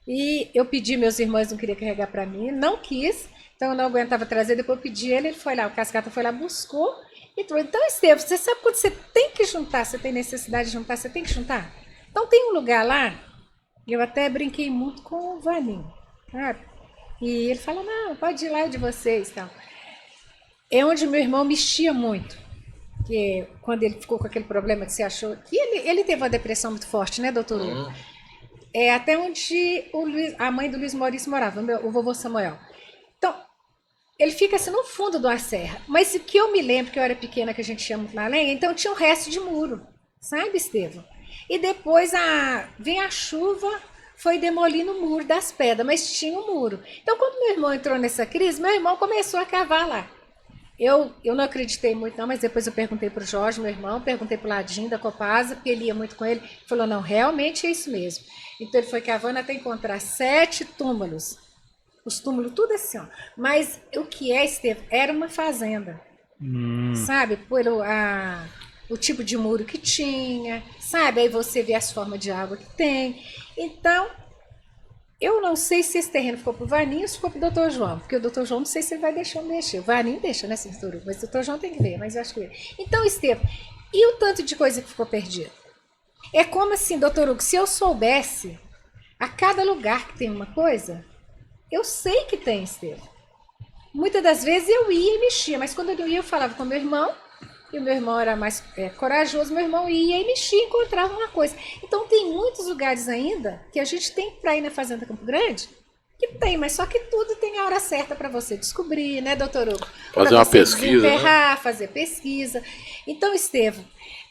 E eu pedi, meus irmãos não queriam carregar para mim, não quis, então eu não aguentava trazer, depois eu pedi ele foi lá, o cascata foi lá, buscou e trouxe. Então, Estevão, você sabe quando você tem que juntar, você tem necessidade de juntar, você tem que juntar? Então tem um lugar lá, eu até brinquei muito com o Vaninho, sabe? E ele falou, não, pode ir lá de vocês, tal. É onde meu irmão mexia muito. Que quando ele ficou com aquele problema que você achou... Que ele teve uma depressão muito forte, né, doutor Hugo? É até onde a mãe do Luiz Maurício morava, o vovô Samuel. Então, ele fica assim no fundo de uma serra. Mas o que eu me lembro, que eu era pequena, que a gente chama na lenha, então tinha um resto de muro. Sabe, Estevão? E depois vem a chuva, foi demolindo o muro das pedras, mas tinha um muro. Então, quando meu irmão entrou nessa crise, meu irmão começou a cavar lá. Eu não acreditei muito não, mas depois eu perguntei para o Jorge, meu irmão, perguntei para o Ladinho da Copasa, porque ele ia muito com ele, falou, não, realmente é isso mesmo. Então ele foi cavando até encontrar 7 túmulos, os túmulos tudo assim, ó. Mas o que é, Estevão? Era uma fazenda, sabe, o tipo de muro que tinha, sabe, aí você vê as formas de água que tem. Então, eu não sei se esse terreno ficou para o Vaninho ou se ficou para o doutor João, porque o doutor João não sei se ele vai deixar mexer. O Vaninho deixa, né, doutor? Mas o doutor João tem que ver, mas eu acho que... Então, Estevão, e o tanto de coisa que ficou perdida? É como assim, doutor Hugo, se eu soubesse a cada lugar que tem uma coisa, eu sei que tem, Estevão. Muitas das vezes eu ia e mexia, mas quando eu ia, eu falava com meu irmão, e o meu irmão era mais corajoso, meu irmão ia e mexia e encontrava uma coisa. Então tem muitos lugares ainda que a gente tem para ir na Fazenda Campo Grande, que tem, mas só que tudo tem a hora certa para você descobrir, né, doutor Hugo? Fazer uma pesquisa, né? Fazer pesquisa. Então, Estevão,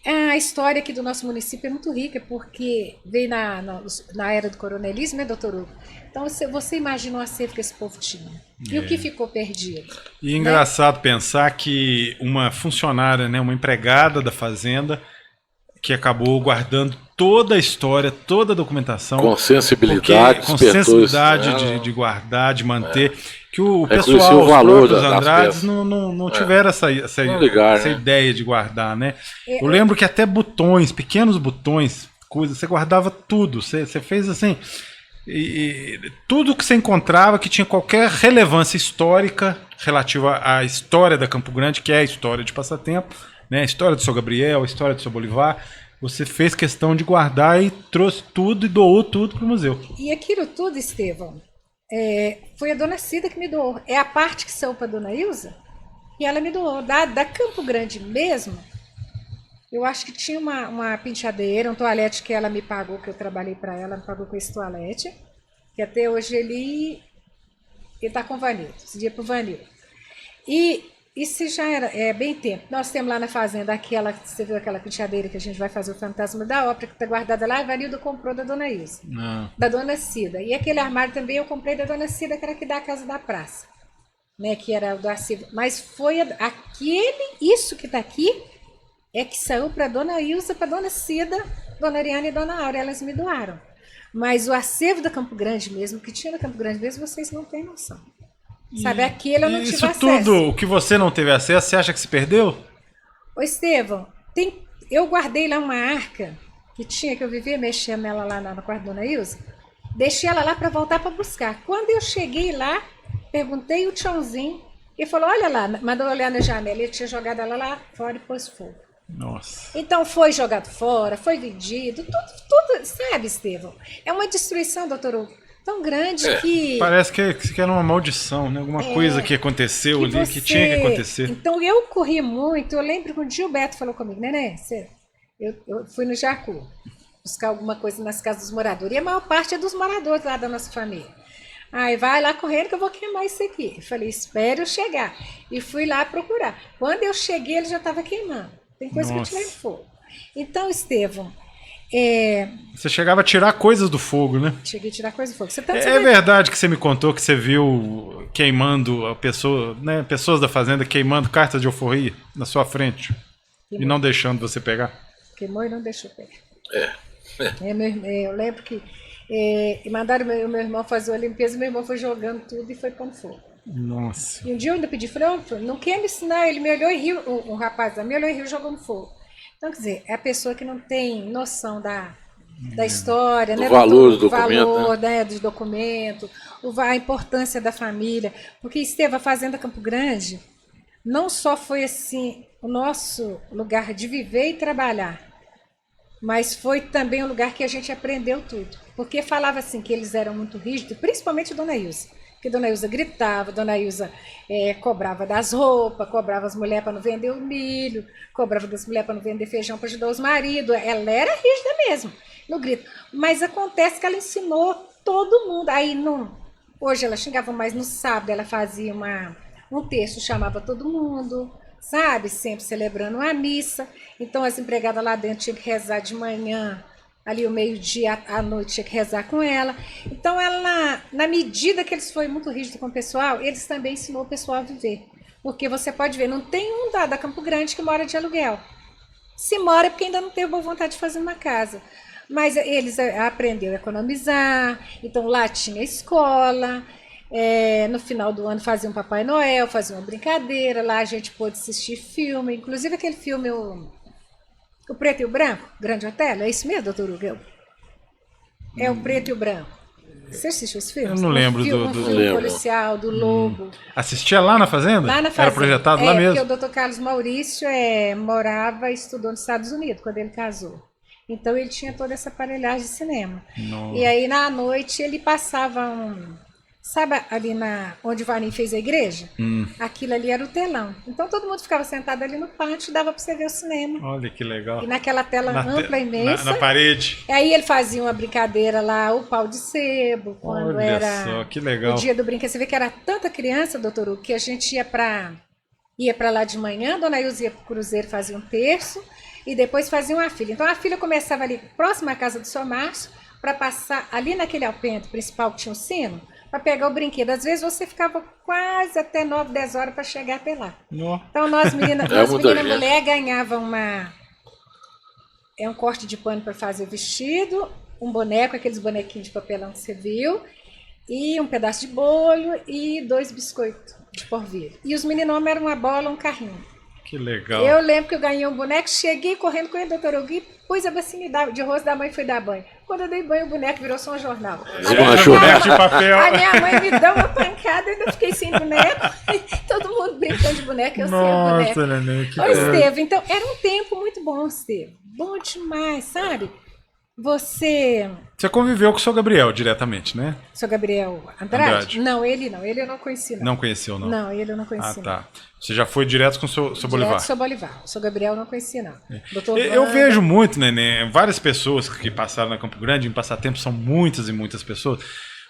a história aqui do nosso município é muito rica, porque veio na era do coronelismo, né, doutor Hugo? Então, você imagina o acervo que esse povo tinha. E o que ficou perdido. E é engraçado pensar que uma funcionária, né, uma empregada da fazenda, que acabou guardando toda a história, toda a documentação. Com sensibilidade, com sensibilidade de guardar, de manter. Que o pessoal, o valor os próprios Andrades, não tiveram essa ideia de guardar, né? Eu lembro que até botões, pequenos botões, coisas, você guardava tudo. Você fez assim... E tudo que você encontrava que tinha qualquer relevância histórica relativa à história da Campo Grande, que é a história de Passatempo, né? A história do seu Gabriel, a história do seu Bolivar, você fez questão de guardar e trouxe tudo e doou tudo para o museu. E aquilo tudo, Estevão, foi a dona Cida que me doou. É a parte que saiu para a dona Ilza e ela me doou. Da Campo Grande mesmo, eu acho que tinha uma penteadeira, um toalete que ela me pagou, que eu trabalhei para ela, me pagou com esse toalete, que até hoje ele está com o Vanildo, esse dia para o Vanildo. E isso já era bem tempo. Nós temos lá na fazenda você viu aquela penteadeira que a gente vai fazer o Fantasma da Ópera, que está guardada lá, e o Vanildo comprou da dona Ilza, da dona Cida. E aquele armário também eu comprei da dona Cida, que era aqui da Casa da Praça, né, que era o da Cida. Mas foi isso que está aqui, é que saiu para dona Ilza, para dona Cida, dona Ariana e dona Áurea, elas me doaram. Mas o acervo da Campo Grande mesmo, que tinha na Campo Grande mesmo, vocês não têm noção. Sabe, aquele eu não tive acesso. Isso tudo, o que você não teve acesso, você acha que se perdeu? Ô, Estevão, eu guardei lá uma arca que eu vivia mexendo nela lá no quarto da dona Ilza, deixei ela lá para voltar para buscar. Quando eu cheguei lá, perguntei o tchãozinho, ele falou, olha lá, mandou olhar na janela, ele tinha jogado ela lá fora e pôs fogo. Nossa. Então foi jogado fora, foi vendido, tudo, sabe, Estevão? É uma destruição, doutor Hugo, tão grande que... Parece que era uma maldição, né? Alguma coisa que aconteceu ali, que tinha que acontecer. Então eu corri muito, eu lembro que um dia o Beto falou comigo, Nenê, eu fui no Jacu buscar alguma coisa nas casas dos moradores, e a maior parte é dos moradores lá da nossa família. Aí vai lá correndo que eu vou queimar isso aqui. Eu falei, espere eu chegar. E fui lá procurar. Quando eu cheguei, ele já estava queimando. Tem coisa que eu tirei do fogo. Então, Estevão... Você chegava a tirar coisas do fogo, né? Cheguei a tirar coisas do fogo. É verdade que você me contou que você viu queimando pessoas da fazenda queimando cartas de alforria na sua frente. Queimou. E não deixando você pegar? Queimou e não deixou pegar. Eu lembro que mandaram o meu irmão fazer a limpeza, meu irmão foi jogando tudo e foi pondo fogo. Nossa. E um dia eu ainda pedi, falei, não quer me ensinar, ele me olhou e riu, um rapaz me olhou e riu jogando fogo. Então, quer dizer, é a pessoa que não tem noção da história, né, valor do documento, né, do documento, a importância da família. Porque, Estevão, a Fazenda Campo Grande não só foi assim o nosso lugar de viver e trabalhar, mas foi também um lugar que a gente aprendeu tudo. Porque falava assim que eles eram muito rígidos, principalmente a dona Ilza, Porque Dona Ilza gritava, Dona Ilza cobrava das roupas, cobrava as mulheres para não vender o milho, cobrava das mulheres para não vender feijão para ajudar os maridos. Ela era rígida mesmo, no grito. Mas acontece que ela ensinou todo mundo. Aí, hoje ela xingava, mas no sábado ela fazia um texto, chamava todo mundo, sabe? Sempre celebrando a missa. Então as empregadas lá dentro tinham que rezar de manhã, ali o meio-dia à noite tinha que rezar com ela. Então ela, na medida que eles foram muito rígidos com o pessoal, eles também ensinou o pessoal a viver. Porque você pode ver, não tem um da Campo Grande que mora de aluguel. Se mora é porque ainda não teve boa vontade de fazer uma casa. Mas eles aprenderam a economizar, então lá tinha escola, no final do ano fazia um Papai Noel, fazia uma brincadeira, lá a gente pôde assistir filme, inclusive aquele filme, o Preto e o Branco, Grande Hotel, é isso mesmo, doutor Hugo? É o Preto e o Branco. Você assistiu esse filme? Eu não lembro um filme policial, do Lobo. Assistia lá na Fazenda? Lá na Fazenda. Era projetado lá mesmo? Porque o doutor Carlos Maurício morava e estudou nos Estados Unidos, quando ele casou. Então ele tinha toda essa aparelhagem de cinema. Nossa. E aí na noite ele passava sabe ali onde o Vanim fez a igreja? Aquilo ali era o telão. Então todo mundo ficava sentado ali no pátio e dava para você ver o cinema. Olha que legal. E naquela tela ampla, imensa. Na parede. E aí ele fazia uma brincadeira lá, o pau de sebo, quando Olha era só, que legal. o dia do brinquedo. Você vê que era tanta criança, doutor Hugo, que a gente ia para lá de manhã, Dona Ilza ia para o cruzeiro, fazia um terço, e depois fazia uma filha. Então a filha começava ali próxima à casa do seu Márcio, para passar ali naquele alpendre principal que tinha o sino, para pegar o brinquedo. Às vezes você ficava quase até 9, 10 horas para chegar até lá. Não. Então nós meninas mulher ganhava um corte de pano para fazer o vestido, um boneco, aqueles bonequinhos de papelão que você viu, e um pedaço de bolo e 2 biscoitos de porvir. E os meninos eram uma bola, um carrinho. Que legal. Eu lembro que eu ganhei um boneco, cheguei correndo com ele, doutor Ogui, pus a bacinha de rosto da mãe e fui dar banho. Quando eu dei banho, o boneco virou só um jornal. Boneco de papel. A minha mãe me deu uma pancada e ainda fiquei sem boneco. Todo mundo brincando de boneco, eu sem o boneco. Neném, que Ô, Esteve, então, era um tempo muito bom, Esteve. Bom demais, sabe? Você conviveu com o seu Gabriel diretamente, né? Seu Gabriel Andrade? Não, ele eu não conheci, não. Não conheceu, não? Não, ele eu não conheci, Ah, tá. Você já foi direto com o seu Bolivar? Direto com o seu Bolivar. O seu Gabriel eu não conheci, não. Eu vejo muito, Nenê, várias pessoas que passaram na Campo Grande, em passatempo, são muitas e muitas pessoas.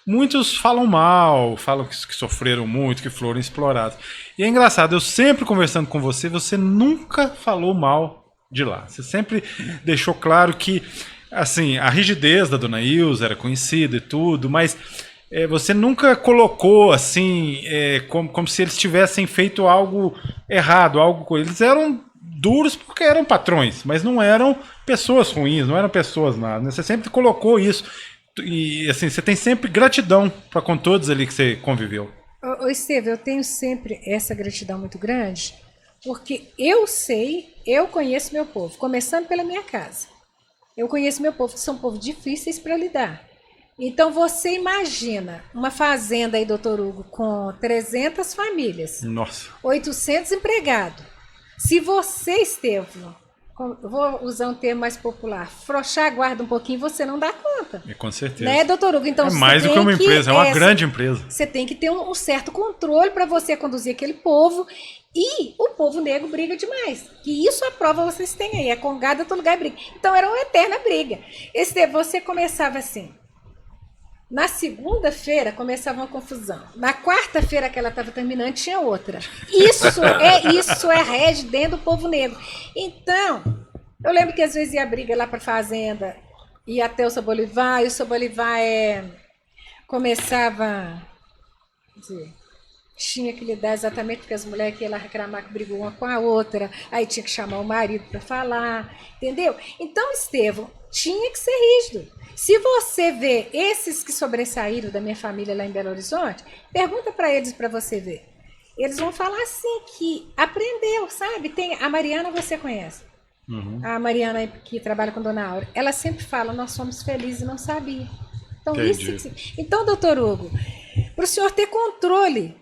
Muitos falam mal, falam que sofreram muito, que foram explorados. E é engraçado, eu sempre conversando com você nunca falou mal de lá. Você sempre deixou claro que, assim, a rigidez da Dona Ilza era conhecida e tudo, mas você nunca colocou assim, como se eles tivessem feito algo errado, eles eram duros porque eram patrões, mas não eram pessoas ruins, não eram pessoas nada, né? Você sempre colocou isso e assim, você tem sempre gratidão para com todos ali que você conviveu. Ô Esteve, eu tenho sempre essa gratidão muito grande, porque eu conheço meu povo, começando pela minha casa. Eu conheço meu povo, que são povos difíceis para lidar. Então você imagina uma fazenda aí, doutor Hugo, com 300 famílias. Nossa. 800 empregados. Se você, Estevão, vou usar um termo mais popular, frouxar a guarda um pouquinho, você não dá conta. Com certeza. Né, doutor Hugo? Então, é mais do que uma empresa, é uma grande empresa. Você tem que ter um certo controle para você conduzir aquele povo. E o povo negro briga demais. Que isso a prova vocês têm aí. É congada, todo lugar briga. Então era uma eterna briga. Você começava assim. Na segunda-feira começava uma confusão. Na quarta-feira que ela estava terminando, tinha outra. Isso é rege dentro do povo negro. Então, eu lembro que às vezes ia briga lá para a fazenda, ia até o seu Bolivar, e o seu Bolivar começava. Tinha que lidar exatamente porque as mulheres que iam lá reclamar que brigou uma com a outra, aí tinha que chamar o marido para falar, entendeu? Então, Estevão, tinha que ser rígido. Se você vê esses que sobressaíram da minha família lá em Belo Horizonte, pergunta para eles para você ver. Eles vão falar assim, que aprendeu, sabe? Tem a Mariana, você conhece. Uhum. A Mariana que trabalha com Dona Aura, ela sempre fala, nós somos felizes e não sabia. Então, então, doutor Hugo, para o senhor ter controle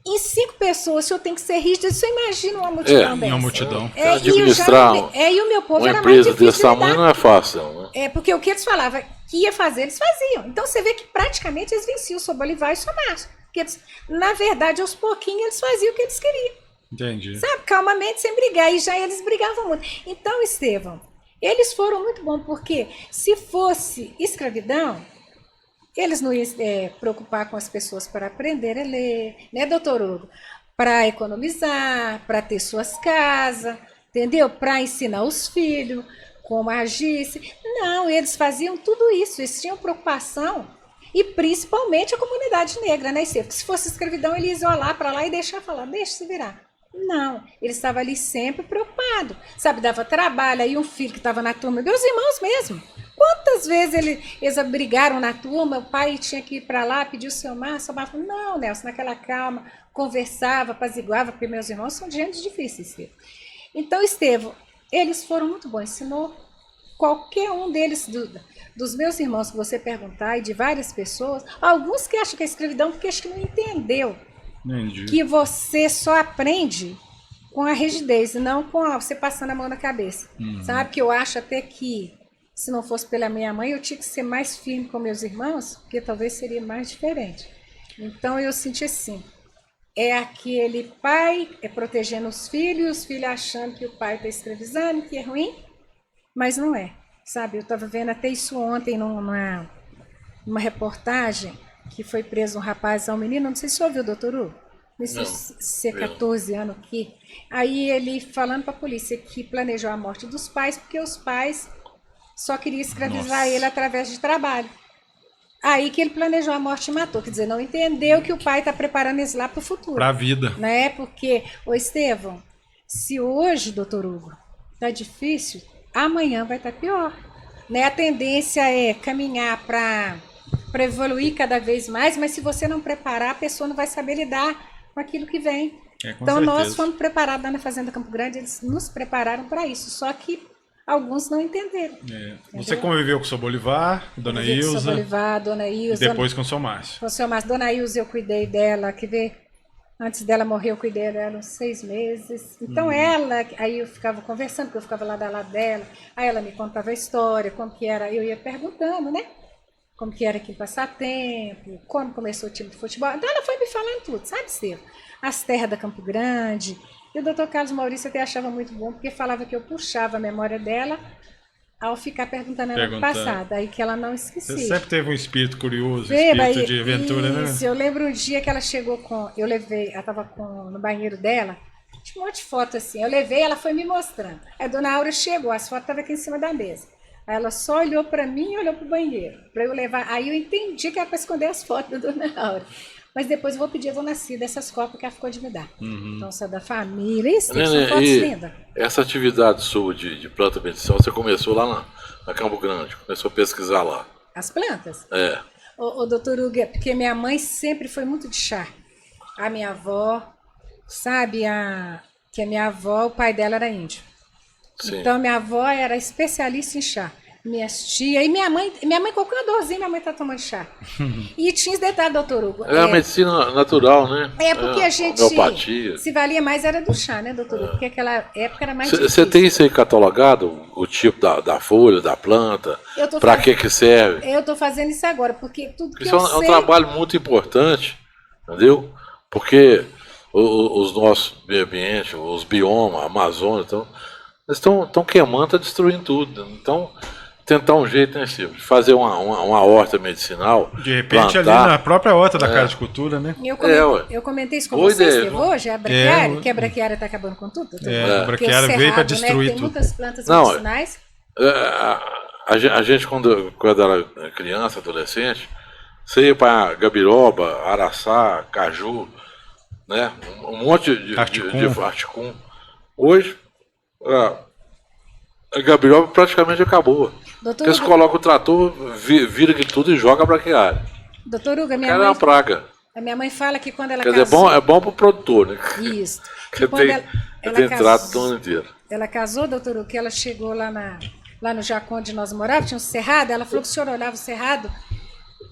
em 5 pessoas, o senhor tem que ser rígido. Você imagina uma multidão dessa. Uma multidão. Administrar e o meu povo uma era empresa mais difícil desse tamanho não é fácil, né? Porque o que eles falavam que ia fazer, eles faziam. Então você vê que praticamente eles venciam o seu Bolivar e o seu Márcio. Porque eles, na verdade, aos pouquinhos, eles faziam o que eles queriam. Entendi. Sabe, calmamente, sem brigar. E já eles brigavam muito. Então, Estevão, eles foram muito bons, porque se fosse escravidão, eles não iam preocupar com as pessoas para aprender a ler, né, doutor Hugo? Para economizar, para ter suas casas, entendeu? Para ensinar os filhos como agir. Não, eles faziam tudo isso, eles tinham preocupação, e principalmente a comunidade negra, né? Se fosse escravidão, eles iam lá para lá e deixar falar, deixa se virar. Não, ele estava ali sempre preocupado, sabe, dava trabalho, aí um filho que estava na turma, meus irmãos mesmo, quantas vezes eles brigaram na turma, o pai tinha que ir para lá, pedir o seu Márcio falou, não, Nelson, naquela calma, conversava, apaziguava, porque meus irmãos são de gente difíceis. Então, Estevão, eles foram muito bons, ensinou qualquer um deles, dos meus irmãos que você perguntar, e de várias pessoas, alguns que acham que é escravidão, porque acho que não entendeu. Entendi. Que você só aprende com a rigidez, e não com você passando a mão na cabeça. Sabe, que eu acho até que, se não fosse pela minha mãe, eu tinha que ser mais firme com meus irmãos, porque talvez seria mais diferente. Então, eu senti assim, é aquele pai protegendo os filhos achando que o pai está escravizando, que é ruim, mas não é. Sabe, eu estava vendo até isso ontem numa reportagem, que foi preso um rapaz, um menino, não sei se você ouviu, doutor Hugo? Não sei se é 14 anos aqui. Aí ele falando para a polícia que planejou a morte dos pais, porque os pais só queriam escravizar ele através de trabalho. Aí que ele planejou a morte e matou, quer dizer, não entendeu que o pai está preparando eles lá para o futuro. Para a vida. Né? Porque, ô Estevão, se hoje, doutor Hugo, está difícil, amanhã vai estar pior. Né? A tendência é caminhar para evoluir cada vez mais, mas se você não preparar, a pessoa não vai saber lidar com aquilo que vem. Então, certeza. Nós fomos preparados lá na Fazenda Campo Grande, eles nos prepararam para isso, só que alguns não entenderam. Você conviveu com o seu Bolivar, Dona Ilza, com o seu Bolivar, Dona Ilza, e depois com o seu Márcio. Com o seu Márcio. Dona Ilza, eu cuidei dela, quer ver? Antes dela morrer, eu cuidei dela uns 6 meses. Então ela, aí eu ficava conversando, porque eu ficava lá do lado dela, aí ela me contava a história, como que era, eu ia perguntando, né? Como que era aquele passatempo, como começou o time de futebol. Então ela foi me falando tudo, sabe, Estevão? As terras da Campo Grande. E o doutor Carlos Maurício até achava muito bom, porque falava que eu puxava a memória dela ao ficar perguntando ela no passado, aí que ela não esquecia. Você sempre teve um espírito curioso, espírito de aventura, né? Isso, eu lembro um dia que ela chegou com... Eu levei, ela estava no banheiro dela, tinha um monte de foto assim, eu levei, ela foi me mostrando. Aí a dona Aura chegou, as fotos estavam aqui em cima da mesa. Aí ela só olhou para mim e olhou para o banheiro, para eu levar. Aí eu entendi que era para esconder as fotos da dona Aura. Mas depois eu vou pedir a dona Cida essas cópias que ela ficou de me dar. Então, são da família, isso, são fotos lindas. Essa atividade sua de planta medicinal, você começou lá na Campo Grande, começou a pesquisar lá. As plantas? É. Ô doutor Hugo, porque minha mãe sempre foi muito de chá. A minha avó, sabe, que a minha avó, o pai dela era índio. Sim. Então, minha avó era especialista em chá. Minhas tias, e minha mãe, qualquer dorzinha, minha mãe tá tomando chá. E tinha esse detalhe, doutor Hugo. É a medicina natural, né? É, porque a gente homeopatia. Se valia mais era do chá, né, doutor Hugo? Porque aquela época era mais difícil. Você tem isso aí catalogado? O tipo da folha, da planta? Para que serve? Eu tô fazendo isso agora, porque tudo que isso é um trabalho muito importante, entendeu? Porque os nossos meio ambientes, os biomas, a Amazônia, então, eles estão queimando, estão destruindo tudo. Então, tentar um jeito, né, Silvio? Fazer uma horta medicinal. De repente, plantar, ali na própria horta da Casa de Cultura, né? Eu comentei isso com você, Estevão, hoje, a braquiária, que a braquiária está acabando com tudo. A braquiária veio para destruir tudo. Tem muitas plantas medicinais. A gente, quando era criança, adolescente, você ia para Gabiroba, Araçá, Caju, né? Um monte de articum. Hoje, a Gabiroba praticamente acabou. Porque eles colocam o trator, vira aquilo tudo e joga a braquiária. Doutor Hugo, minha mãe... é uma praga. A minha mãe fala que quando ela casou... Quer dizer, é bom pro produtor, né? Isso. Que tem trato do ano inteiro. Ela casou, doutor Hugo, que ela chegou lá no Jacó onde nós morávamos, tinha um cerrado, ela falou que o senhor olhava o cerrado,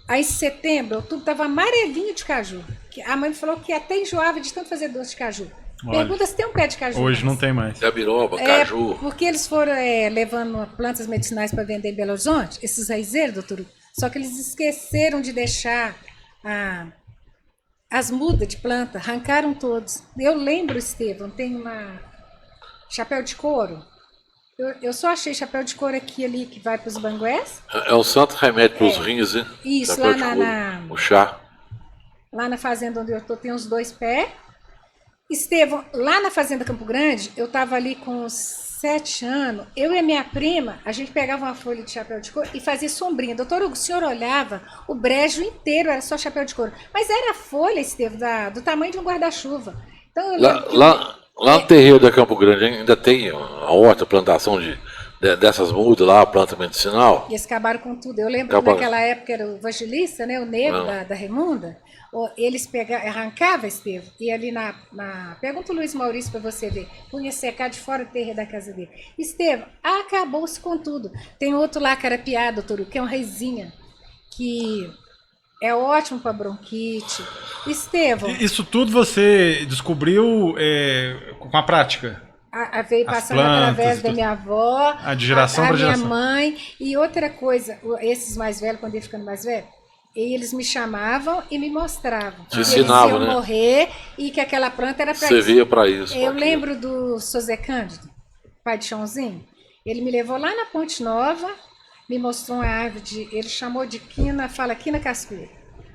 aí em setembro, outubro, estava amarelinho de caju. A mãe falou que até enjoava de tanto fazer doce de caju. Olha, pergunta se tem um pé de caju. Hoje não tem mais. Gabiroba, caju. Porque eles foram levando plantas medicinais para vender em Belo Horizonte, esses raizeiros, doutor Hugo, só que eles esqueceram de deixar as mudas de planta, arrancaram todos. Eu lembro, Estevão, tem uma chapéu de couro. Eu só achei chapéu de couro aqui ali que vai para os bangués. É o santo remédio para os rins, né? Isso, Chapéu lá o chá. Lá na fazenda onde eu tô, tem uns 2 pés. Estevão, lá na fazenda Campo Grande, eu tava ali com uns 7 anos. Eu e a minha prima, a gente pegava uma folha de chapéu de couro e fazia sombrinha. Doutor Hugo, o senhor olhava, o brejo inteiro era só chapéu de couro. Mas era folha, Estevão, do tamanho de um guarda-chuva. Então, lá no terreiro da Campo Grande ainda tem a horta, plantação dessas mudas lá, planta medicinal. E eles acabaram com tudo. Eu lembro que naquela época era o evangelista, né, o negro da Raimunda. Eles arrancavam, Estevão, e ali pergunta o Luiz Maurício para você ver, punha secar de fora do terreiro da casa dele. Estevão, acabou-se com tudo. Tem outro lá, Carapiá, doutor Hugo, que é um reizinha, que é ótimo para bronquite. Estevão. Isso tudo você descobriu com a prática? Veio passando através da minha avó, de geração para geração. Minha mãe. E outra coisa, esses mais velhos, quando ia ficando mais velho, eles me chamavam e me mostravam. Te ensinavam, eles iam né? morrer e que aquela planta era para isso. Servia para isso. Eu lembro do José Cândido, pai de Chãozinho. Ele me levou lá na Ponte Nova, me mostrou uma árvore, ele chamou de quina, fala quina cascuda.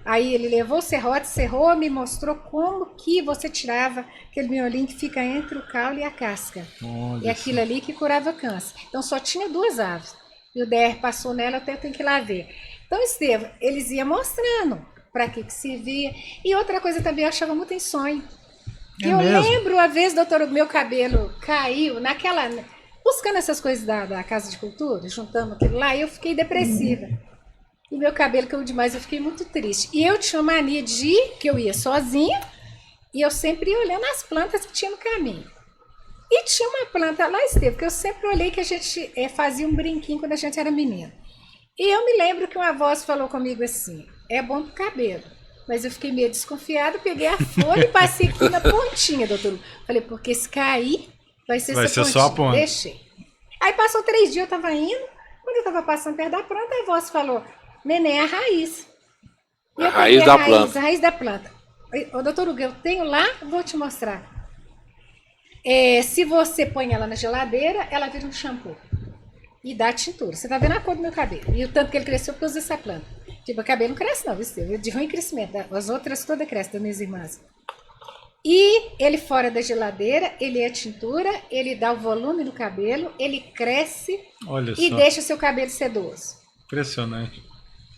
Aí ele levou o serrote, serrou, me mostrou como que você tirava aquele miolinho que fica entre o caule e a casca. Olha, e aquilo ali que curava câncer. Então só tinha 2 árvores. E o DR passou nela, até tenho que ir lá ver. Então, Estevão, eles iam mostrando para que servia. E outra coisa também, eu achava muito em sonho. Eu lembro a vez, doutor, o meu cabelo caiu naquela... Buscando essas coisas da Casa de Cultura, juntando aquilo lá, e eu fiquei depressiva. E meu cabelo caiu demais, eu fiquei muito triste. E eu tinha mania de ir, que eu ia sozinha, e eu sempre ia olhando as plantas que tinha no caminho. E tinha uma planta lá, Estevão, que eu sempre olhei que a gente fazia um brinquinho quando a gente era menina. E eu me lembro que uma voz falou comigo assim, é bom pro cabelo. Mas eu fiquei meio desconfiada, peguei a folha e passei aqui na pontinha, doutor. Falei, porque se cair, vai ser só a ponta. Deixei. Aí passou 3 dias, eu tava indo, quando eu tava passando perto da planta, a voz falou, neném, é a raiz. E a raiz da planta. A raiz da planta. Ô, doutor Hugo, eu tenho lá, vou te mostrar. Se você põe ela na geladeira, ela vira um shampoo. E dá tintura. Você tá vendo a cor do meu cabelo. E o tanto que ele cresceu porque eu usei essa planta. Tipo, o cabelo não cresce não, viu? De ruim crescimento. As outras todas crescem, das minhas irmãs. E ele fora da geladeira, ele é tintura, ele dá o volume do cabelo, ele cresce e deixa o seu cabelo sedoso. Impressionante.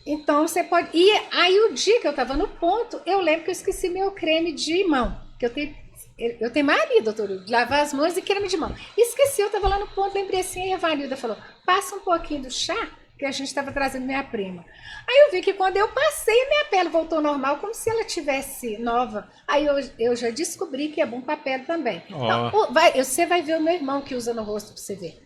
Então você pode... E aí o dia que eu tava no ponto, eu lembro que eu esqueci meu creme de mão. Que eu tenho mania, doutor, de lavar as mãos e creme de mão. Esqueci, eu estava lá no ponto, lembrei assim, e a Vanilda falou, passa um pouquinho do chá, que a gente estava trazendo minha prima. Aí eu vi que quando eu passei, minha pele voltou normal, como se ela tivesse nova. Aí eu já descobri que é bom para a pele também. Então, você vai ver o meu irmão que usa no rosto para você ver.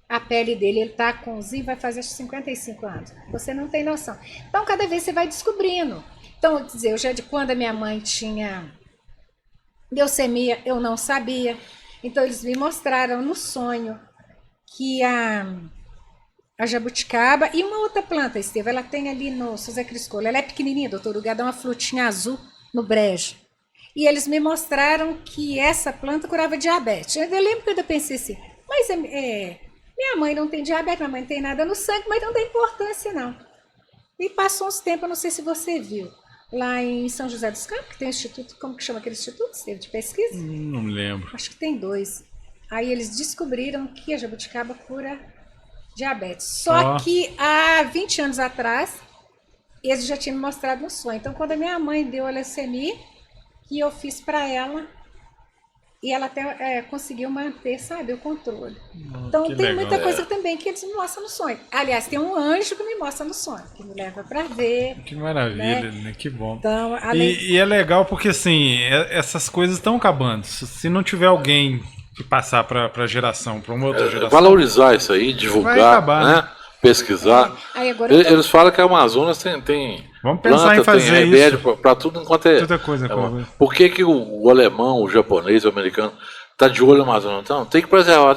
A pele dele, ele tá comzinho, vai fazer 55 anos. Você não tem noção. Então, cada vez você vai descobrindo. Então, dizer, quando a minha mãe tinha... leucemia, eu não sabia. Então, eles me mostraram no sonho que a jabuticaba e uma outra planta, Estevão, ela tem ali no José Criscola, ela é pequenininha, doutor Hugo, dá uma frutinha azul no brejo. E eles me mostraram que essa planta curava diabetes. Eu lembro que eu pensei assim, mas minha mãe não tem diabetes, minha mãe não tem nada no sangue, mas não tem importância não. E passou uns tempos, eu não sei se você viu, lá em São José dos Campos, que tem um instituto, como que chama aquele instituto, Estevão, de pesquisa? Não lembro. Acho que tem 2. Aí eles descobriram que a jabuticaba cura diabetes. Só que há 20 anos atrás, eles já tinham me mostrado no sonho. Então, quando a minha mãe deu a leucemia, que eu fiz para ela, e ela até conseguiu manter, sabe, o controle. Então, tem legal, muita coisa também que eles me mostram no sonho. Aliás, tem um anjo que me mostra no sonho, que me leva para ver. Que maravilha, né? Que bom. Então, e é legal porque, assim, essas coisas estão acabando. Se não tiver alguém que passar para geração, para uma outra geração... Valorizar isso aí, divulgar, vai acabar, né? Pesquisar. Eles falam que a Amazonas tem vamos pensar planta, em fazer tem remédio para tudo enquanto é. Toda coisa. Por que o alemão, o japonês, o americano tá de olho no Amazonas? Então, tem que preservar.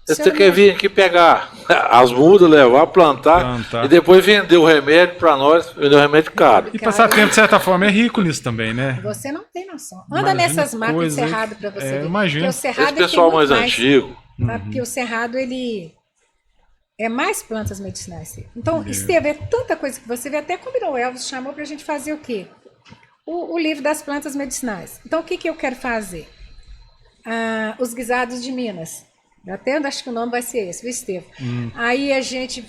Você quer vir aqui pegar? as mudas, levar, plantar e depois vender o remédio para nós, vender o remédio caro. E passatempo, de certa forma, é rico nisso também, né? Você não tem noção. Anda nessas matas de cerrado para você ver. Imagina. Esse pessoal mais antigo. Porque o cerrado, ele é mais plantas medicinais. Então, Esteve, é tanta coisa que você vê, até combinou, o Elvis chamou para a gente fazer o quê? O livro das plantas medicinais. Então, o que eu quero fazer? Os guisados de Minas. Até acho que o nome vai ser esse, viu, Esteve? Aí a gente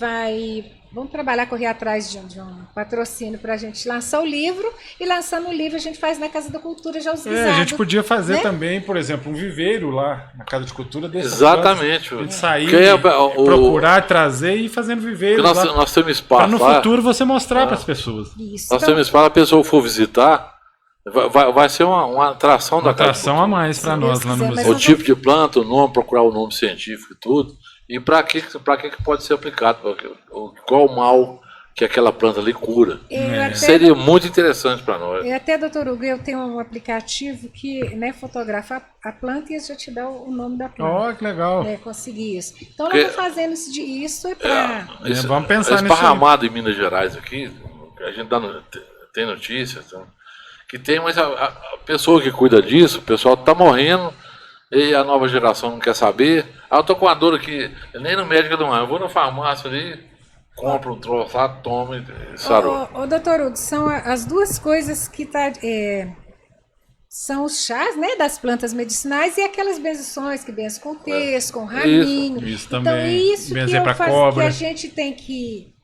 vamos trabalhar, correr atrás de um patrocínio para a gente lançar o livro, e lançando o livro a gente faz na Casa da Cultura já os guisados. A gente podia fazer também, por exemplo, um viveiro lá na Casa de Cultura. Exatamente. A gente sair, procurar, trazer e ir fazendo viveiro. Nós temos espaço. Para no futuro você mostrar para as pessoas. Isso. Nós temos espaço, a pessoa for visitar, vai ser uma atração da Casa de Cultura. Uma atração a mais para nós lá no museu. O tipo de planta, o nome, procurar o nome científico e tudo. E para que pode ser aplicado? Qual o mal que aquela planta ali cura? Seria muito interessante para nós. E até, doutor Hugo, eu tenho um aplicativo que fotografa a planta e já te dá o nome da planta. Que legal. Conseguir isso. Então, nós estamos fazendo isso para... vamos pensar nisso. Esparramado em Minas Gerais aqui, a gente tem notícias, que tem, mas a pessoa que cuida disso, o pessoal está morrendo, e a nova geração não quer saber. Eu tô com uma dor aqui, nem no médico não é. Eu vou na farmácia ali, compro um troço lá, tomo e sarou. Doutor Hugo, são as duas coisas que são os chás, das plantas medicinais e aquelas benzições que benzem com terço, com raminho. Isso também. Então, isso benzer para cobra. Que a gente tem que...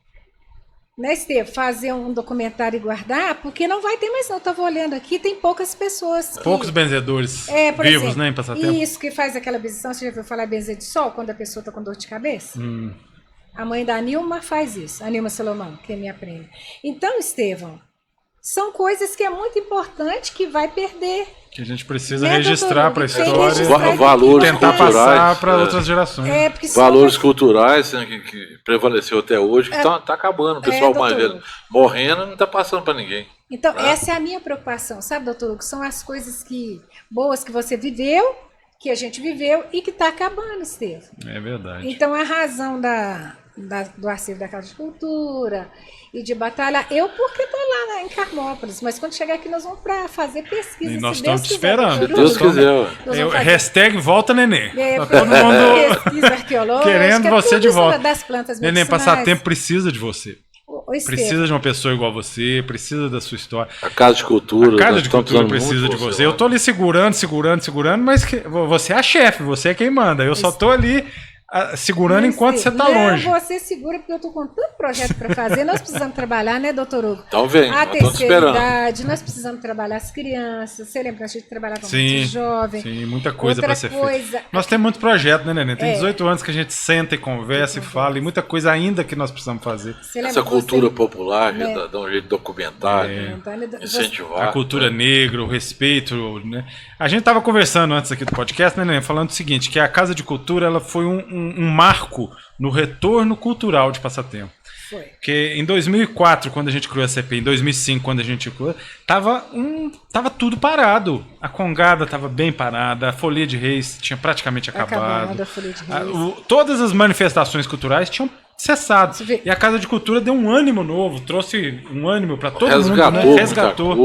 Esteve, fazer um documentário e guardar, porque não vai ter mais não. Eu estava olhando aqui, tem poucas pessoas. Poucos benzedores vivos, exemplo, em passatempo. Isso, que faz aquela benzição. Você já ouviu falar benzer de sol, quando a pessoa está com dor de cabeça? A mãe da Nilma faz isso, a Nilma Salomão, que me aprende. Então, Estevão, são coisas que é muito importante que vai perder. Que a gente precisa registrar para a história valores e tentar passar para outras gerações. Valores culturais que prevaleceu até hoje, que está acabando. O pessoal mais velho morrendo não está passando para ninguém. Então, essa é a minha preocupação, sabe, doutor Hugo? São as coisas boas que você viveu, que a gente viveu e que está acabando, Estevão. É verdade. Então, a razão do acervo da Casa de Cultura e de batalha, porque estou lá em Carmópolis, mas quando chegar aqui nós vamos para fazer pesquisa. E nós estamos te esperando. Se Deus quiser. Hashtag volta Nenê. Todo mundo pesquisa arqueológica, querendo você de volta. Das plantas Nenê, Passatempo precisa de você. Estevam. Precisa de uma pessoa igual você, precisa da sua história. A Casa de Cultura. A Casa de Cultura precisa de você. Eu tô ali segurando, mas você é a chefe, você é quem manda. Eu só tô ali segurando enquanto você tá longe. Você segura, porque eu tô com tanto projeto para fazer. Nós precisamos trabalhar, né, doutor Hugo? Então vem, a terceira idade, nós precisamos trabalhar as crianças. Você lembra que a gente trabalhava com muito jovem? Sim, muita coisa para ser feita. Nós temos muito projeto, né, Nenê? Tem 18 anos que a gente senta e conversa e fala, e muita coisa ainda que nós precisamos fazer. Essa cultura popular, dá um jeito de documentar, incentivar. A cultura negra, o respeito, né? A gente estava conversando antes aqui do podcast, né, Nenê? Falando o seguinte, que a Casa de Cultura ela foi um marco no retorno cultural de Passatempo. Foi. Porque em 2004, quando a gente criou a CP, em 2005, quando a gente criou, tava tudo parado. A Congada estava bem parada, a Folia de Reis tinha praticamente acabado. A Folia de Reis. Todas as manifestações culturais tinham cessado. E a Casa de Cultura deu um ânimo novo, trouxe um ânimo para todo mundo, né? Resgatou.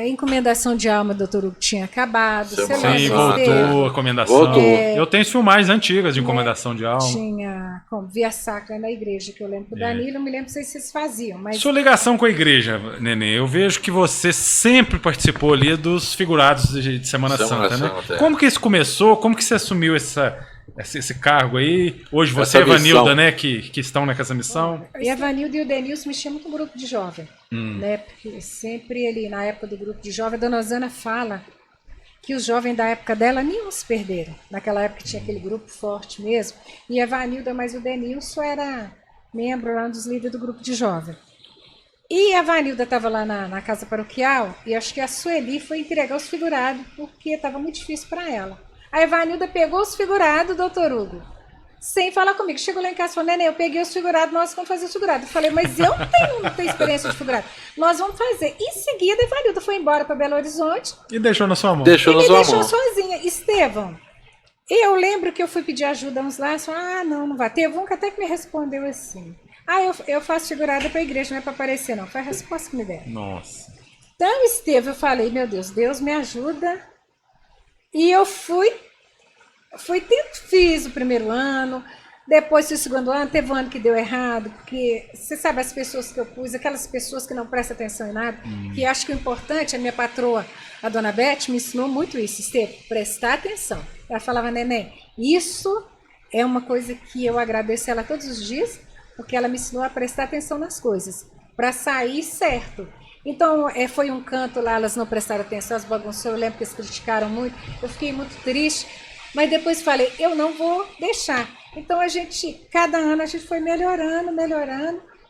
Encomendação de alma, doutor Hugo, tinha acabado. Sim, voltou a encomendação. Eu tenho filmagens antigas de encomendação de alma. Tinha Via Sacra na igreja, que eu lembro do Danilo, não me lembro se vocês faziam. Mas... Sua ligação com a igreja, Nenê, eu vejo que você sempre participou ali dos figurados de Semana Santa, né? Como que isso começou? Como que você assumiu esse cargo aí? Hoje você e a Vanilda, né, que estão nessa missão. E a Vanilda e o Denilson mexiam muito com o grupo de jovem, né? Porque sempre ali, na época do grupo de jovem, a dona Osana fala que os jovens da época dela nenhum se perderam. Naquela época tinha aquele grupo forte mesmo. E a Vanilda, mas o Denilson era membro lá dos líderes do grupo de jovem. E a Vanilda estava lá na casa paroquial e acho que a Sueli foi entregar os figurados porque estava muito difícil para ela. A Evanilda pegou os figurados, doutor Hugo, sem falar comigo. Chegou lá em casa e falou, Nenê, eu peguei os figurados, nós vamos fazer os figurados. Eu falei, mas eu não tenho experiência de figurado. Nós vamos fazer. Em seguida, a Evanilda foi embora para Belo Horizonte. E deixou na sua mão. Deixou sozinha. Estevão, E eu lembro que eu fui pedir ajuda uns lá, falaram, não vai. Teve um que até que me respondeu assim, eu faço figurada para a igreja, não é para aparecer não, foi a resposta que me deram. Nossa. Então, Esteve, eu falei, meu Deus, Deus me ajuda. E eu fiz o primeiro ano, depois o segundo ano, teve um ano que deu errado, porque você sabe as pessoas que eu pus, aquelas pessoas que não prestam atenção em nada, que acho que o importante, a minha patroa, a dona Beth, me ensinou muito isso, Esteve, prestar atenção. Ela falava, neném, isso é uma coisa que eu agradeço ela todos os dias, porque ela me ensinou a prestar atenção nas coisas, para sair certo. Então, foi um canto lá, elas não prestaram atenção, as bagunçou, eu lembro que eles criticaram muito, eu fiquei muito triste, mas depois falei, eu não vou deixar. Então, cada ano a gente foi melhorando,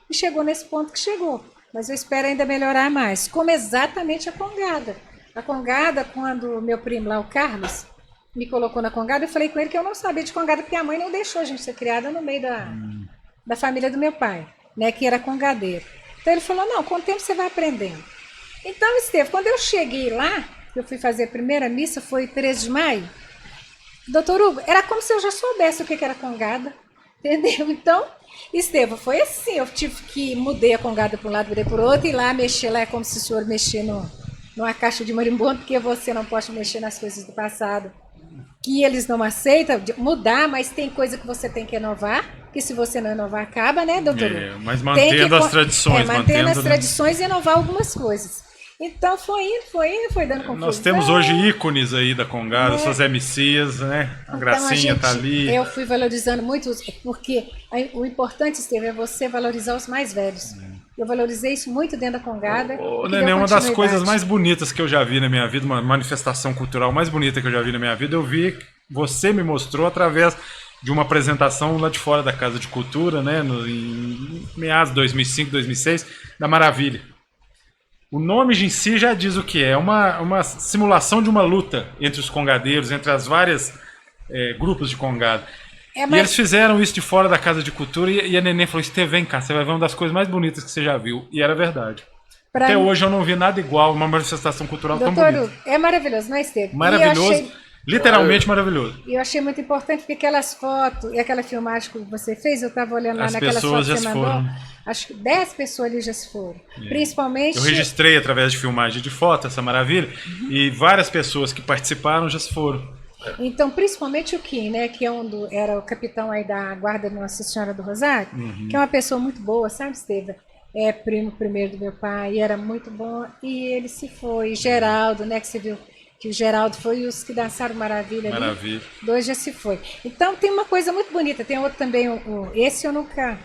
e chegou nesse ponto que chegou. Mas eu espero ainda melhorar mais, como exatamente a Congada. A Congada, quando meu primo lá, o Carlos, me colocou na Congada, eu falei com ele que eu não sabia de Congada, porque a mãe não deixou a gente ser criada no meio da família do meu pai, né, que era congadeiro. Então ele falou, não, com o tempo você vai aprendendo. Então, Esteve, quando eu cheguei lá, eu fui fazer a primeira missa, foi 13 de maio, doutor Hugo, era como se eu já soubesse o que era Congada, entendeu? Então, Esteve, foi assim, eu tive que mudei a Congada para um lado, virei para o outro, e lá mexer lá é como se o senhor mexer numa caixa de marimbondo, porque você não pode mexer nas coisas do passado, que eles não aceitam mudar, mas tem coisa que você tem que inovar, que se você não inovar, acaba, né, doutor? Mas mantendo as tradições. Mantendo as tradições e inovar algumas coisas. Então foi indo, foi dando confusão. Nós temos hoje ícones aí da Congada, suas MCs, né? A Gracinha tá ali. Eu fui valorizando muito, porque o importante, Esteve, é você valorizar os mais velhos. Eu valorizei isso muito dentro da Congada. Nenê, uma das coisas mais bonitas que eu já vi na minha vida, uma manifestação cultural mais bonita que eu já vi na minha vida, você me mostrou através de uma apresentação lá de fora da Casa de Cultura, né, em meados de 2005, 2006, da Maravilha. O nome em si já diz o que é uma simulação de uma luta entre os congadeiros, entre as várias grupos de congada. E eles fizeram isso de fora da Casa de Cultura e a Nenê falou, Esteve, vem cá, você vai ver uma das coisas mais bonitas que você já viu. E era verdade. Até hoje eu não vi nada igual, uma manifestação cultural tão bonita. É maravilhoso, não é, Esteve? Maravilhoso, literalmente maravilhoso. E eu achei muito importante, porque aquelas fotos e aquela filmagem que você fez, eu estava olhando lá naquelas fotos que você mandou, acho que 10 pessoas ali já se foram. Principalmente... Eu registrei através de filmagem de foto essa maravilha, e várias pessoas que participaram já se foram. Então, principalmente o Kim, né, que era o capitão aí da Guarda de Nossa Senhora do Rosário, que é uma pessoa muito boa, sabe, Esteve? É primo primeiro do meu pai, era muito bom, e ele se foi. Geraldo, né, que você viu que o Geraldo foi os que dançaram Maravilha. Maravilha. Ali, 2 já se foi. Então, tem uma coisa muito bonita, tem outro também, esse eu nunca...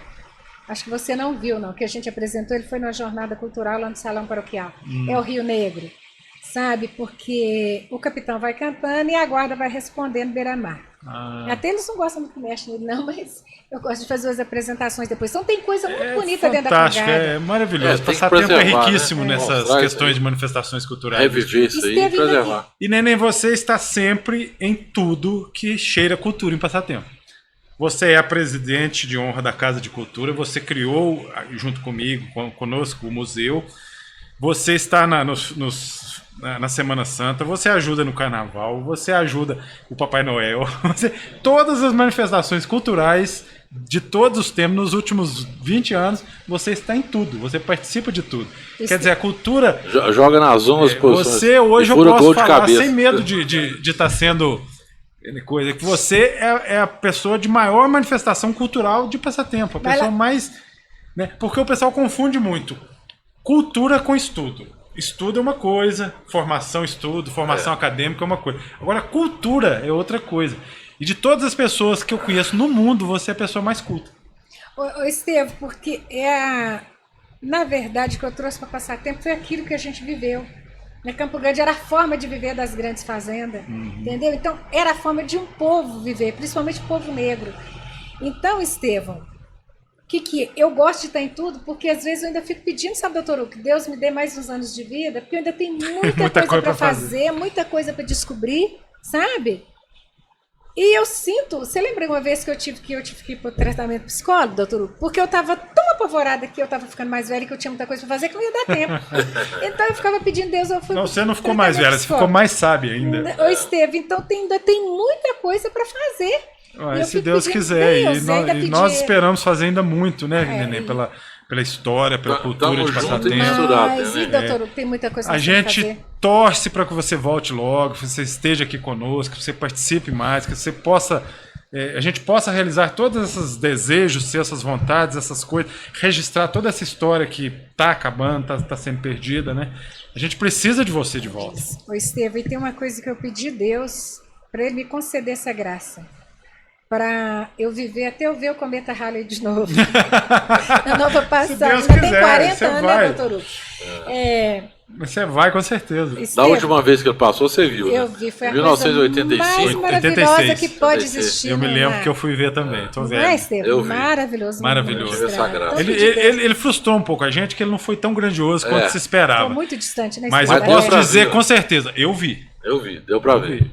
Acho que você não viu, não, que a gente apresentou, ele foi numa jornada cultural lá no Salão Paroquial. É o Rio Negro. Sabe, porque o capitão vai cantando e a guarda vai respondendo beira-mar. Até eles não gostam muito que mexe nele, não, mas eu gosto de fazer as apresentações depois. Então tem coisa muito bonita dentro da Congada. É maravilhoso. Passar tempo é riquíssimo, né? Nessas questões de manifestações culturais. Reviver isso aí e preservar. E, Neném, você está sempre em tudo que cheira cultura em Passatempo. Você é a presidente de honra da Casa de Cultura, você criou, junto comigo, conosco, o museu. Você está na Semana Santa, você ajuda no Carnaval, você ajuda o Papai Noel, todas as manifestações culturais de todos os tempos, nos últimos 20 anos, você está em tudo, você participa de tudo. Quer dizer, a cultura... Joga nas 11 posições. Você hoje eu posso falar sem medo de estar sendo coisa, que você é a pessoa de maior manifestação cultural de Passatempo, a pessoa mais... Né, porque o pessoal confunde muito cultura com estudo. Estudo é uma coisa, formação, estudo, formação acadêmica é uma coisa. Agora, cultura é outra coisa. E de todas as pessoas que eu conheço no mundo, você é a pessoa mais culta. Ô Esteve, porque na verdade, o que eu trouxe para Passatempo foi aquilo que a gente viveu. Na Campo Grande era a forma de viver das grandes fazendas, entendeu? Então, era a forma de um povo viver, principalmente o povo negro. Então, Estevão, que eu gosto de estar em tudo, porque às vezes eu ainda fico pedindo, sabe, doutor Hugo, que Deus me dê mais uns anos de vida, porque eu ainda tenho muita coisa para fazer, muita coisa para descobrir, sabe? E eu sinto, você lembra uma vez que eu tive que ir para o tratamento psicólogo, doutor Hugo? Porque eu estava tão apavorada que eu estava ficando mais velha, que eu tinha muita coisa para fazer, que não ia dar tempo. Então eu ficava pedindo Deus, eu fui. Não, você não ficou mais velha, você ficou mais sábia ainda. Ô, Esteve, então ainda tem muita coisa para fazer. Se Deus quiser, e nós esperamos fazer ainda muito, né, Neném? Pela história, pela cultura de passar tempo. Mas, doutor, tem muita coisa que a gente fazer. Torce para que você volte logo, que você esteja aqui conosco, que você participe mais, que você possa, a gente possa realizar todos esses desejos seus, essas vontades, essas coisas, registrar toda essa história que está acabando, está sendo perdida, né? A gente precisa de você de volta. Ô, Esteve, e tem uma coisa que eu pedi a Deus para ele me conceder essa graça. Para eu viver até eu ver o cometa Halley de novo. Na nova passagem. Se Deus quiser, tem 40 anos, vai. Né, doutor Hugo? Você vai, com certeza. Da última vez que ele passou, você viu, né? Eu vi, foi a 1985. coisa mais maravilhosa que pode existir. Eu me lembro que eu fui ver também. Tô vendo. Eu vi. Maravilhoso. Maravilhoso. Ele frustrou um pouco a gente, que ele não foi tão grandioso quanto se esperava. Foi muito distante, né? Mas eu posso dizer com certeza, eu vi. Deu pra ver.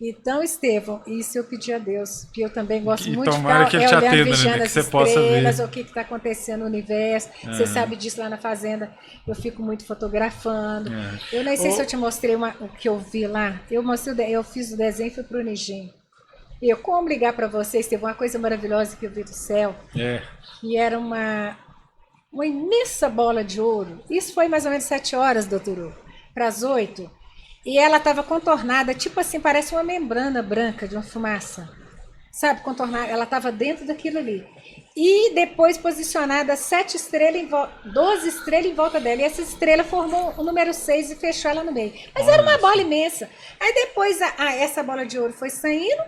Então, Estevão, isso eu pedi a Deus, que eu também gosto muito de ficar que ele te atenda, vigiando né? as Que você possa ver o que está acontecendo no universo. Você sabe disso lá na fazenda. Eu fico muito fotografando. Eu nem sei se eu te mostrei o que eu vi lá. Eu fiz o desenho e fui para o Nigim. E como ligar para vocês, teve uma coisa maravilhosa que eu vi do céu. E era uma imensa bola de ouro. Isso foi mais ou menos 7 horas, doutor Hugo, para as 8. E ela estava contornada, tipo assim, parece uma membrana branca de uma fumaça. Sabe, contornada, ela estava dentro daquilo ali. E depois posicionada 7 estrelas, 12 estrelas em volta dela. E essa estrela formou o número 6 e fechou ela no meio. Mas era uma bola imensa. Aí depois essa bola de ouro foi saindo.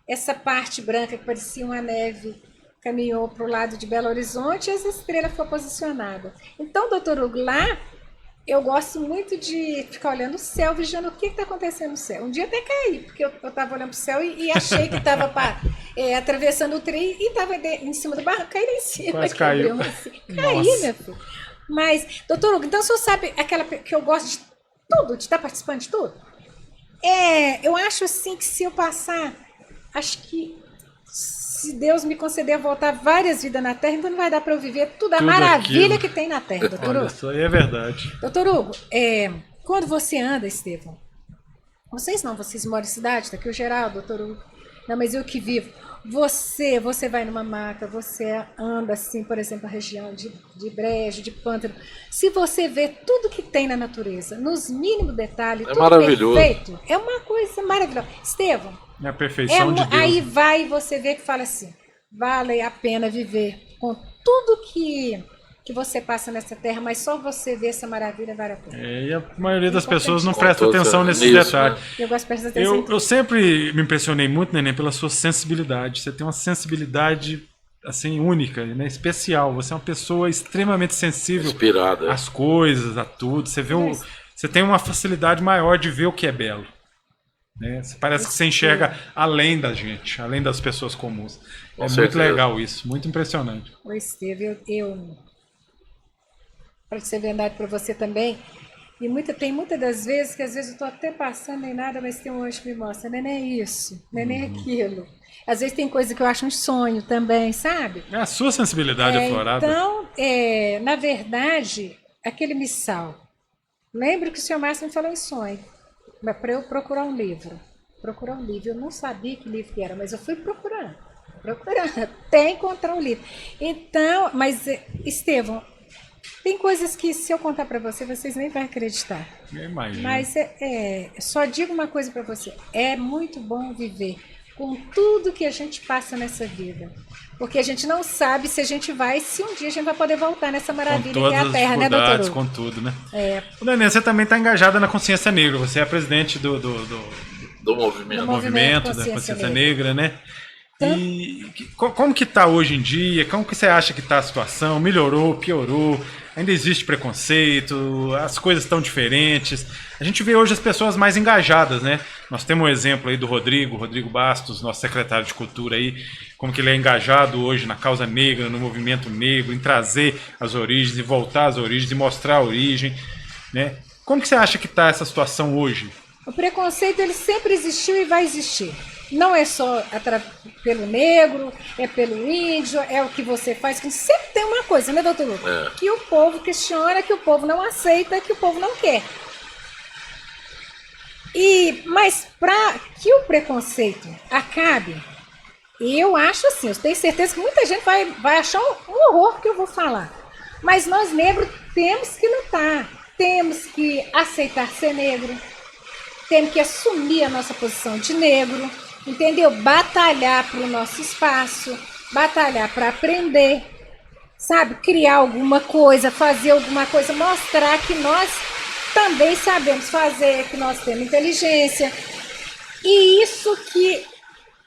Essa parte branca que parecia uma neve caminhou para o lado de Belo Horizonte e essa estrela foi posicionada. Então, doutor Hugo, lá eu gosto muito de ficar olhando o céu, vigiando o que está acontecendo no céu. Um dia até caí, porque eu estava olhando para o céu e achei que estava atravessando o trem e estava em cima do barranco, caí lá em cima. Quase caiu. Caí, meu filho. Mas, doutor Hugo, então o senhor sabe aquela que eu gosto de tudo, de estar participando de tudo? Eu acho assim que se eu passar, acho que se Deus me conceder voltar várias vidas na Terra, então não vai dar para eu viver tudo a maravilha que tem na Terra, doutor Hugo. Isso aí é verdade. Doutor Hugo, quando você anda, Estevão, vocês moram em cidade, tá aqui o Geraldo, doutor Hugo, não, mas eu que vivo, você vai numa mata, você anda assim, por exemplo, a região de brejo, de pântano, se você vê tudo que tem na natureza, nos mínimos detalhes, tudo maravilhoso. Perfeito, é uma coisa maravilhosa. Estevão, é a perfeição de Deus. Aí vai você ver que fala assim, vale a pena viver com tudo que você passa nessa terra, mas só você ver essa maravilha vale a pena. E a maioria das pessoas não presta atenção nesses detalhes. Eu gosto de prestar atenção. Eu sempre me impressionei muito, Neném, pela sua sensibilidade. Você tem uma sensibilidade assim única, né, especial. Você é uma pessoa extremamente sensível às coisas, a tudo. Você tem uma facilidade maior de ver o que é belo. Né? Parece que você enxerga além da gente, além das pessoas comuns. Muito legal isso, muito impressionante. Oi, Esteve, para ser verdade para você também, tem muitas das vezes que às vezes eu estou até passando nem nada, mas tem um anjo que me mostra, neném é isso, neném é aquilo. Às vezes tem coisa que eu acho um sonho também, sabe? A sua sensibilidade aflorada. Então, na verdade, aquele missal, lembro que o senhor Márcio me falou em sonho, mas para eu procurar um livro, eu não sabia que livro que era, mas eu fui procurando, até encontrar um livro. Então, mas, Estevão, tem coisas que se eu contar para vocês nem vão acreditar. Eu imagino. Mas só digo uma coisa para você, é muito bom viver com tudo que a gente passa nessa vida. Porque a gente não sabe se um dia a gente vai poder voltar nessa maravilha que é a Terra, né, doutor Hugo? Com tudo, né? Neném, você também está engajada na Consciência Negra, você é a presidente do movimento da Consciência Negra, né? E como que está hoje em dia? Como que você acha que está a situação? Melhorou, piorou? Ainda existe preconceito? As coisas estão diferentes? A gente vê hoje as pessoas mais engajadas, né? Nós temos um exemplo aí do Rodrigo Bastos, nosso secretário de Cultura aí, como que ele é engajado hoje na causa negra, no movimento negro, em trazer as origens e voltar às origens e mostrar a origem, né? Como que você acha que está essa situação hoje? O preconceito ele sempre existiu e vai existir. Não é só pelo negro, é pelo índio, é o que você faz. Que sempre tem uma coisa, né, doutor Lucas? Que o povo questiona, que o povo não aceita, que o povo não quer. Mas para que o preconceito acabe, eu acho assim, eu tenho certeza que muita gente vai achar um horror que eu vou falar. Mas nós negros temos que lutar, temos que aceitar ser negro, temos que assumir a nossa posição de negro, entendeu? Batalhar para o nosso espaço, batalhar para aprender, sabe? Criar alguma coisa, fazer alguma coisa, mostrar que nós também sabemos fazer, que nós temos inteligência. E isso que...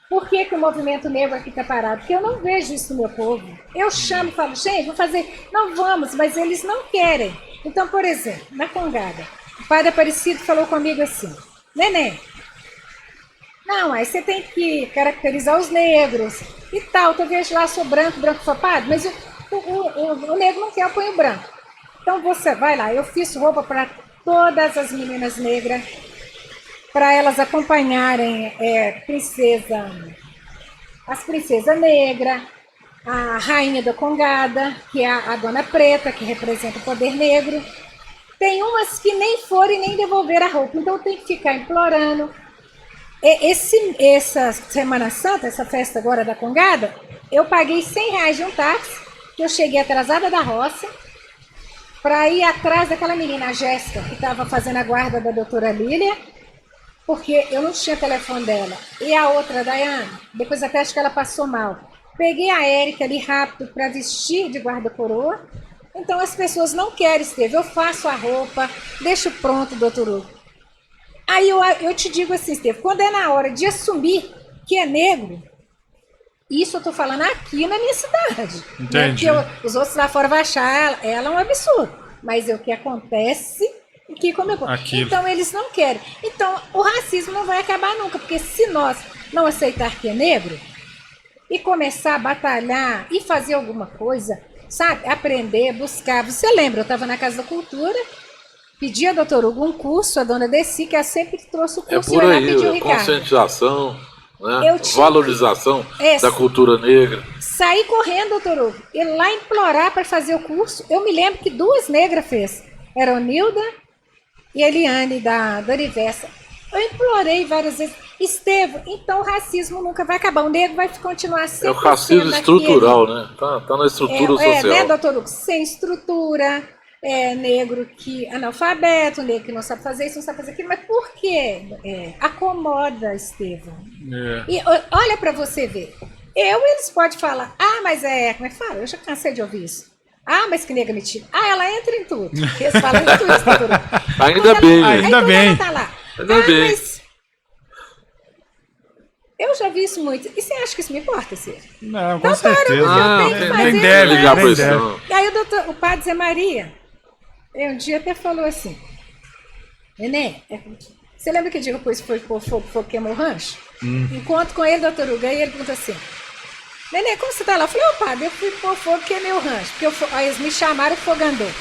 Por que o movimento negro aqui está parado? Porque eu não vejo isso no meu povo. Eu chamo e falo, gente, vou fazer... Não vamos, mas eles não querem. Então, por exemplo, na Congada, o padre Aparecido falou comigo assim, Neném, não, aí você tem que caracterizar os negros e tal. Eu vejo lá, sou branco foi padre, mas o negro não quer, eu ponho branco. Então você vai lá, eu fiz roupa para todas as meninas negras, para elas acompanharem as princesas negras, a rainha da Congada, que é a Dona Preta, que representa o poder negro. Tem umas que nem foram e nem devolveram a roupa, então eu tenho que ficar implorando. Essa Semana Santa, essa festa agora da Congada, eu paguei R$100 de um táxi, que eu cheguei atrasada da roça, para ir atrás daquela menina, a Jéssica, que estava fazendo a guarda da doutora Lília, porque eu não tinha telefone dela. E a outra, a Daiane, depois até acho que ela passou mal. Peguei a Érica ali rápido para vestir de guarda-coroa. Então as pessoas não querem, Esteve. Eu faço a roupa, deixo pronto, doutor Hugo. Aí eu te digo assim, Esteve, quando é na hora de assumir que é negro, isso eu estou falando aqui na minha cidade. Entendi. Né? Porque os outros lá fora vão achar ela um absurdo. Mas é o que acontece aqui comigo. Então eles não querem. Então o racismo não vai acabar nunca, porque se nós não aceitar que é negro e começar a batalhar e fazer alguma coisa, sabe, aprender, buscar. Você lembra, eu estava na Casa da Cultura, pedi a doutor Hugo um curso, a dona Desi, que ela sempre trouxe o curso. É por aí, conscientização, né? Valorização da cultura negra. Saí correndo, doutor Hugo, e lá implorar para fazer o curso. Eu me lembro que 2 negras fez. Era a Nilda e a Eliane, da Universa. Eu implorei várias vezes. Estevão, então o racismo nunca vai acabar. O negro vai continuar sempre. É o racismo estrutural, né? Tá na estrutura social. Né, doutor Hugo? Sem estrutura, negro que analfabeto, negro que não sabe fazer isso, não sabe fazer aquilo. Mas por quê? Acomoda, Estevão. E olha para você ver. Eles podem falar, mas como é que fala? Eu já cansei de ouvir isso. Mas que nega metida. Ela entra em tudo. Eles falam em tudo isso, doutor Hugo. Ainda bem. Ainda bem. Ela tá lá. Ainda bem. Mas eu já vi isso muito. E você acha que isso me importa, Ciro? Não, com certeza. Nem deve ligar para isso, não. E aí o padre Zé Maria, um dia até falou assim, Neném, você lembra que dia depois foi pôr fogo queimou o rancho? Encontro com ele, doutor Hugo, aí ele perguntou assim, Neném, como você tá lá? Eu falei, padre, eu fui pôr fogo queimei o rancho. Porque aí eles me chamaram, o fogo andou.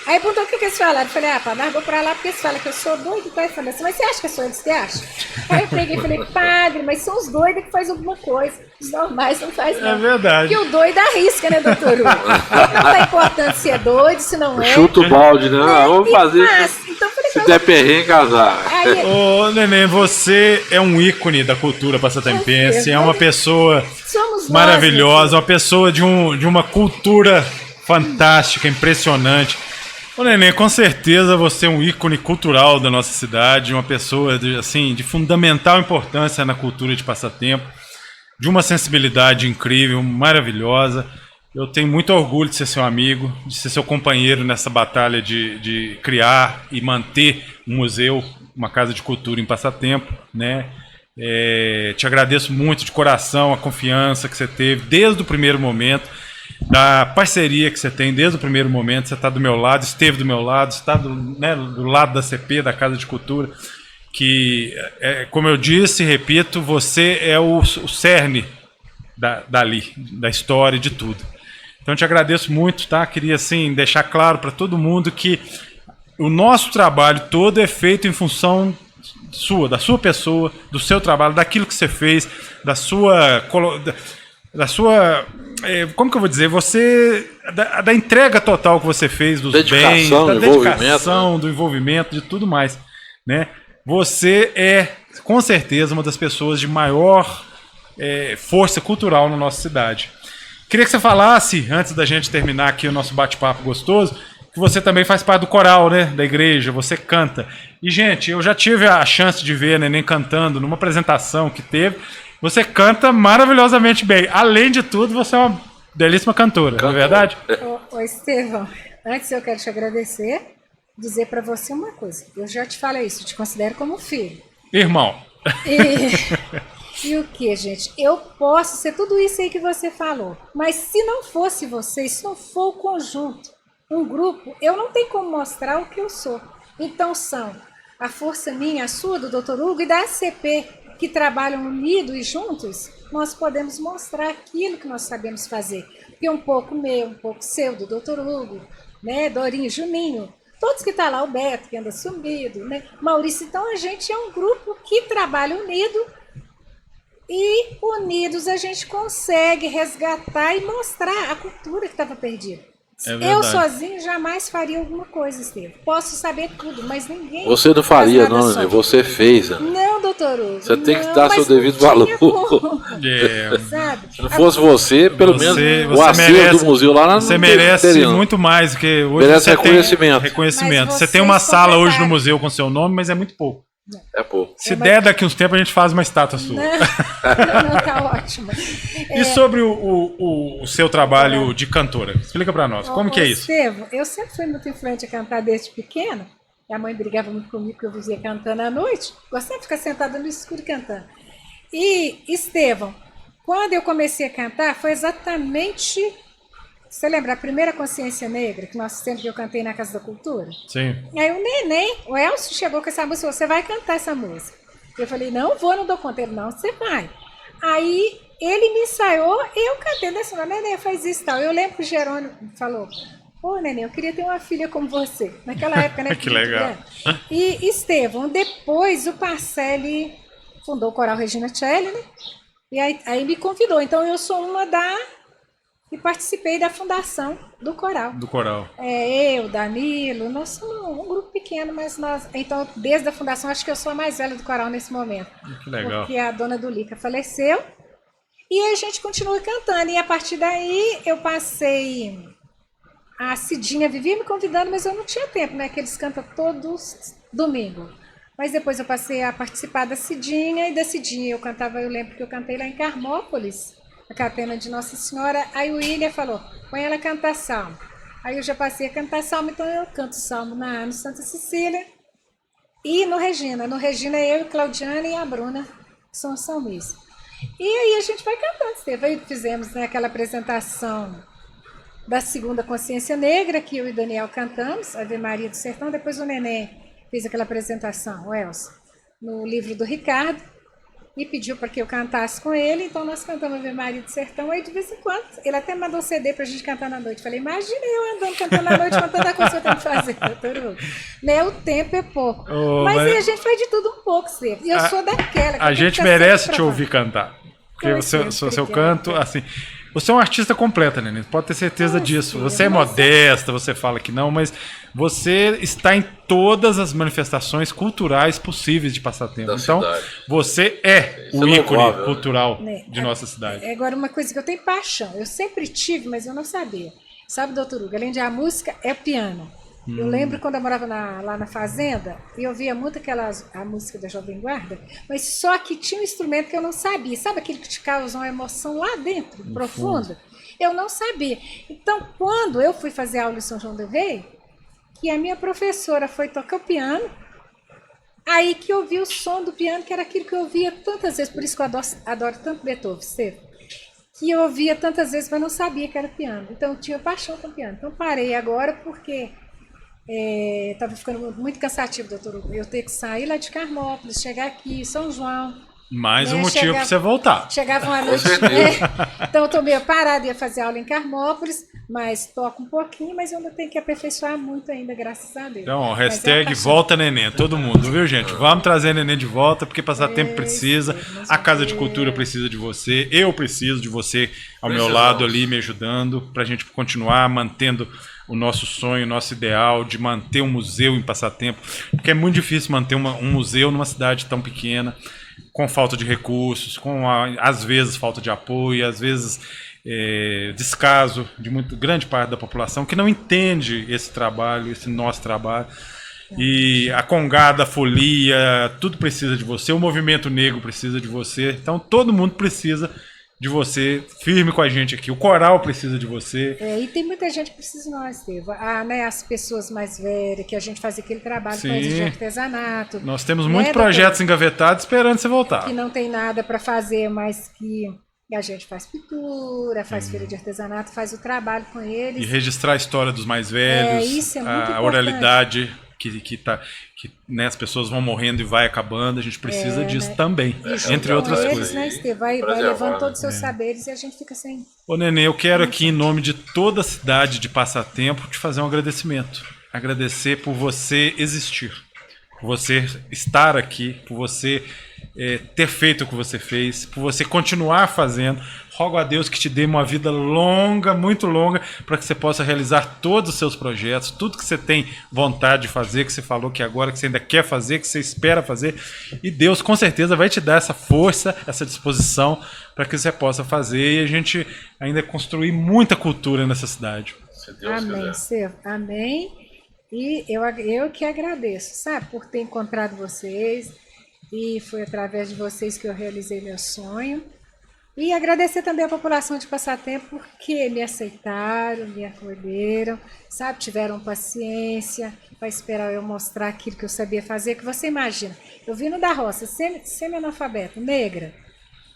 Aí perguntou o que eles falaram. Eu falei, padre, vou pra lá porque eles falam que eu sou doido. Tá? Eu falei assim, mas você acha que são eles que acham? Aí eu peguei e falei, padre, mas são os doidos que fazem alguma coisa. Os normais não fazem não. É verdade. Porque o doido arrisca, né, doutor Hugo? Não tá importando se é doido, se não é. Chuta o balde, né? Vamos fazer. Então, falei, se der perrengue, casar. Ô, Neném, você é um ícone da cultura passatempense. É uma pessoa maravilhosa, uma pessoa de uma cultura fantástica, impressionante. Ô, Neném, com certeza você é um ícone cultural da nossa cidade, uma pessoa de fundamental importância na cultura de passatempo, de uma sensibilidade incrível, maravilhosa. Eu tenho muito orgulho de ser seu amigo, de ser seu companheiro nessa batalha de criar e manter um museu, uma casa de cultura em passatempo, né? Te agradeço muito de coração a confiança que você teve desde o primeiro momento, da parceria que você tem desde o primeiro momento. Você está do meu lado, esteve do meu lado, está do lado da CP, da Casa de Cultura, que, como eu disse e repito, você é o cerne da história e de tudo. Então, eu te agradeço muito, tá? Queria, assim, deixar claro para todo mundo que o nosso trabalho todo é feito em função da sua pessoa, do seu trabalho, daquilo que você fez, da sua como que eu vou dizer, da entrega total que você fez, dos bens, da dedicação, do envolvimento, de tudo mais, né? Você é, com certeza, uma das pessoas de maior força cultural na nossa cidade. Queria que você falasse, antes da gente terminar aqui o nosso bate-papo gostoso, que você também faz parte do coral, né, da igreja, você canta. E, gente, eu já tive a chance de ver a Neném cantando numa apresentação que teve. Você canta maravilhosamente bem. Além de tudo, você é uma belíssima cantora, não é verdade? Ô Estevão, antes eu quero te agradecer, dizer para você uma coisa. Eu já te falei isso, eu te considero como filho. Irmão. E o que, gente? Eu posso ser tudo isso aí que você falou, mas se não fosse você, se não for o conjunto, um grupo, eu não tenho como mostrar o que eu sou. Então são a força minha, a sua, do Dr. Hugo e da ACP, que trabalham unidos e juntos, nós podemos mostrar aquilo que nós sabemos fazer. Porque um pouco meu, um pouco seu, do Dr. Hugo, né, Dorinho, Juninho, todos que estão lá, o Beto, que anda sumido, né, Maurício. Então a gente é um grupo que trabalha unido e unidos a gente consegue resgatar e mostrar a cultura que estava perdida. Eu sozinho jamais faria alguma coisa, Estevão. Posso saber tudo, mas ninguém... Você não faria, não, Nenê. Você fez. Né? Não, doutor Hugo. Você tem que dar seu devido valor. Sabe? Se não fosse você, pelo menos o acervo do museu lá não você merece muito mais, porque hoje merece você reconhecimento. Você tem uma sala hoje no museu com seu nome, mas é muito pouco. É pouco. Se der, daqui uns tempos a gente faz uma estátua sua. Não, tá ótimo. E sobre o seu trabalho de cantora? Explica pra nós, como que é isso? Estevão, eu sempre fui muito influente a cantar desde pequena. Minha mãe brigava muito comigo porque eu vivia cantando à noite. Gostava de ficar sentada no escuro cantando. E, Estevão, quando eu comecei a cantar, foi exatamente... Você lembra a primeira Consciência Negra, que eu cantei na Casa da Cultura? Sim. Aí o Neném, o Elcio chegou com essa música, você vai cantar essa música. Eu falei, não vou, não dou conta. Ele, não, você vai. Aí ele me ensaiou e eu cantei desse nome, Neném, faz isso e tal. Eu lembro que o Jerônimo falou, pô, Neném, eu queria ter uma filha como você. Naquela época, né? Que legal. E Estevão, depois o Parcelli fundou o Coral Regina Celli, né? E aí me convidou. Então eu sou uma e participei da fundação do coral. Do coral. Eu, Danilo, nós somos um grupo pequeno, mas nós... Então, desde a fundação, acho que eu sou a mais velha do coral nesse momento. Que legal. Porque a dona do Lica faleceu. E a gente continua cantando. E a partir daí, eu passei... A Cidinha vivia me convidando, mas eu não tinha tempo, né? Que eles cantam todos domingo. Mas depois eu passei a participar da Cidinha. E da Cidinha eu lembro que eu cantei lá em Carmópolis, a Catena de Nossa Senhora. Aí o William falou, põe ela a cantar salmo. Aí eu já passei a cantar salmo, então eu canto salmo no Santa Cecília e no Regina. No Regina eu, Claudiana e a Bruna são salmistas. E aí a gente vai cantando, Estevão. Aí fizemos, né, aquela apresentação da segunda Consciência Negra, que eu e Daniel cantamos, Ave Maria do Sertão. Depois o Neném fez aquela apresentação, o Elcio, no livro do Ricardo. E pediu para que eu cantasse com ele, então nós cantamos Ave Maria do Sertão, aí de vez em quando, ele até mandou um CD pra gente cantar na noite. Falei, imagina eu andando cantando na noite, contando a coisa que eu tenho que fazer, doutor Hugo. Né, o tempo é pouco. Mas aí a gente faz de tudo um pouco, sempre. E eu sou daquela. A gente merece te ouvir cantar. Porque o seu canto, assim... Você é uma artista completa, Nenê, pode ter certeza disso. Você é modesta, você fala que não, mas você está em todas as manifestações culturais possíveis de passatempo. Então, você é o ícone cultural de nossa cidade. Agora, uma coisa que eu tenho paixão, eu sempre tive, mas eu não sabia. Sabe, doutor Hugo, além de a música, é piano. Eu lembro quando eu morava lá na fazenda, e eu via muito a música da Jovem Guarda, mas só que tinha um instrumento que eu não sabia. Sabe aquele que te causa uma emoção lá dentro, profunda? Eu não sabia. Então, quando eu fui fazer aula em São João del Rei, que a minha professora foi tocar o piano, aí que eu vi o som do piano, que era aquilo que eu ouvia tantas vezes, por isso que eu adoro tanto Beethoven, que eu ouvia tantas vezes, mas não sabia que era piano. Então, eu tinha paixão com piano. Então, parei agora porque... Estava ficando muito cansativo, doutor Hugo. Eu ter que sair lá de Carmópolis, chegar aqui, São João, Mais um motivo para você voltar. Chegava uma noite, né? Então eu tô meio parada, ia fazer aula em Carmópolis, mas toco um pouquinho, mas eu ainda tenho que aperfeiçoar muito ainda, graças a Deus. Então, hashtag volta neném, todo mundo, viu, gente? Vamos trazer neném de volta, porque Passatempo precisa, a Casa de Cultura precisa de você, eu preciso de você ao meu lado ali, me ajudando, pra gente continuar mantendo o nosso sonho, o nosso ideal de manter um museu em Passatempo, porque é muito difícil manter um museu numa cidade tão pequena, com falta de recursos, com às vezes falta de apoio, às vezes descaso de grande parte da população que não entende esse trabalho, esse nosso trabalho. E a Congada, a Folia, tudo precisa de você, o movimento negro precisa de você, então todo mundo precisa de você, firme com a gente aqui. O coral precisa de você. E tem muita gente que precisa de nós, Estevam. Né, as pessoas mais velhas, que a gente faz aquele trabalho com eles de artesanato. Nós temos muitos projetos engavetados esperando você voltar. Que não tem nada para fazer, mas que a gente faz pintura, faz feira de artesanato, faz o trabalho com eles. E registrar a história dos mais velhos, isso é muito importante. A oralidade que né, as pessoas vão morrendo e vai acabando, a gente precisa disso também, entre outras coisas. Né, Estevão, vai levando todos os seus saberes e a gente fica sem... Ô, Nenê, eu quero aqui, em nome de toda a cidade de Passatempo, te fazer um agradecimento. Agradecer por você existir, por você estar aqui, por você ter feito o que você fez, por você continuar fazendo. Rogo a Deus que te dê uma vida longa, muito longa, para que você possa realizar todos os seus projetos, tudo que você tem vontade de fazer, que você falou que agora que você ainda quer fazer, que você espera fazer. E Deus com certeza vai te dar essa força, essa disposição para que você possa fazer e a gente ainda construir muita cultura nessa cidade. Se Deus amém, Senhor. Amém. E eu que agradeço, sabe, por ter encontrado vocês. E foi através de vocês que eu realizei meu sonho. E agradecer também a população de Passatempo, porque me aceitaram, me acolheram, sabe, tiveram paciência para esperar eu mostrar aquilo que eu sabia fazer. Que você imagina, eu vindo da roça, semi-analfabeto, negra,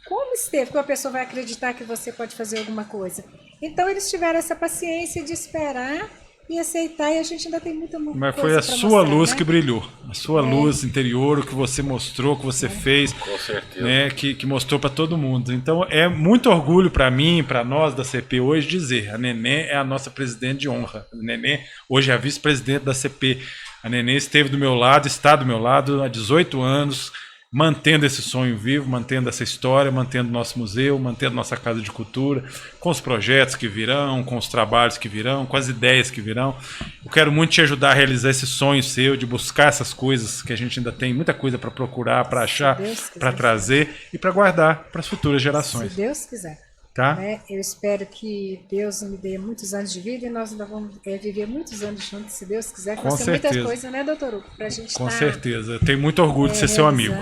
como esteve que uma pessoa vai acreditar que você pode fazer alguma coisa? Então eles tiveram essa paciência de esperar e aceitar, e a gente ainda tem muita coisa. Mas foi a sua luz, né, que brilhou, a sua luz interior, o que você mostrou, o que você fez, com certeza, né, que mostrou para todo mundo. Então é muito orgulho para mim, para nós da CP hoje dizer, a Nenê é a nossa presidente de honra. A Nenê hoje é a vice-presidente da CP. A Nenê esteve do meu lado, está do meu lado há 18 anos, mantendo esse sonho vivo, mantendo essa história, mantendo nosso museu, mantendo nossa Casa de Cultura, com os projetos que virão, com os trabalhos que virão, com as ideias que virão. Eu quero muito te ajudar a realizar esse sonho seu, de buscar essas coisas que a gente ainda tem muita coisa para procurar, para achar, para trazer e para guardar para as futuras gerações. Se Deus quiser. Tá? Eu espero que Deus me dê muitos anos de vida e nós ainda vamos viver muitos anos juntos, se Deus quiser. Com certeza. Muita coisa, né, doutor Hugo? Pra gente com certeza. Eu tenho muito orgulho de ser seu amigo.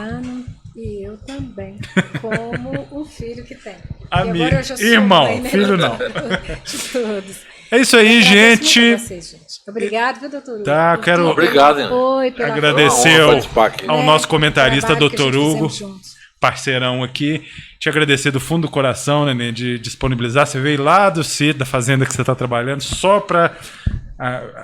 E eu também, como o filho que tem. Amigo. Agora eu já sou irmão, mãe, né, filho não. de todos. É isso aí, gente. Vocês, gente. Obrigado, viu, doutor Hugo? Tá, quero agradecer ao nosso comentarista, doutor Hugo, parceirão aqui. Te agradecer do fundo do coração, Nenê, de disponibilizar. Você veio lá do sítio, da fazenda que você está trabalhando, só para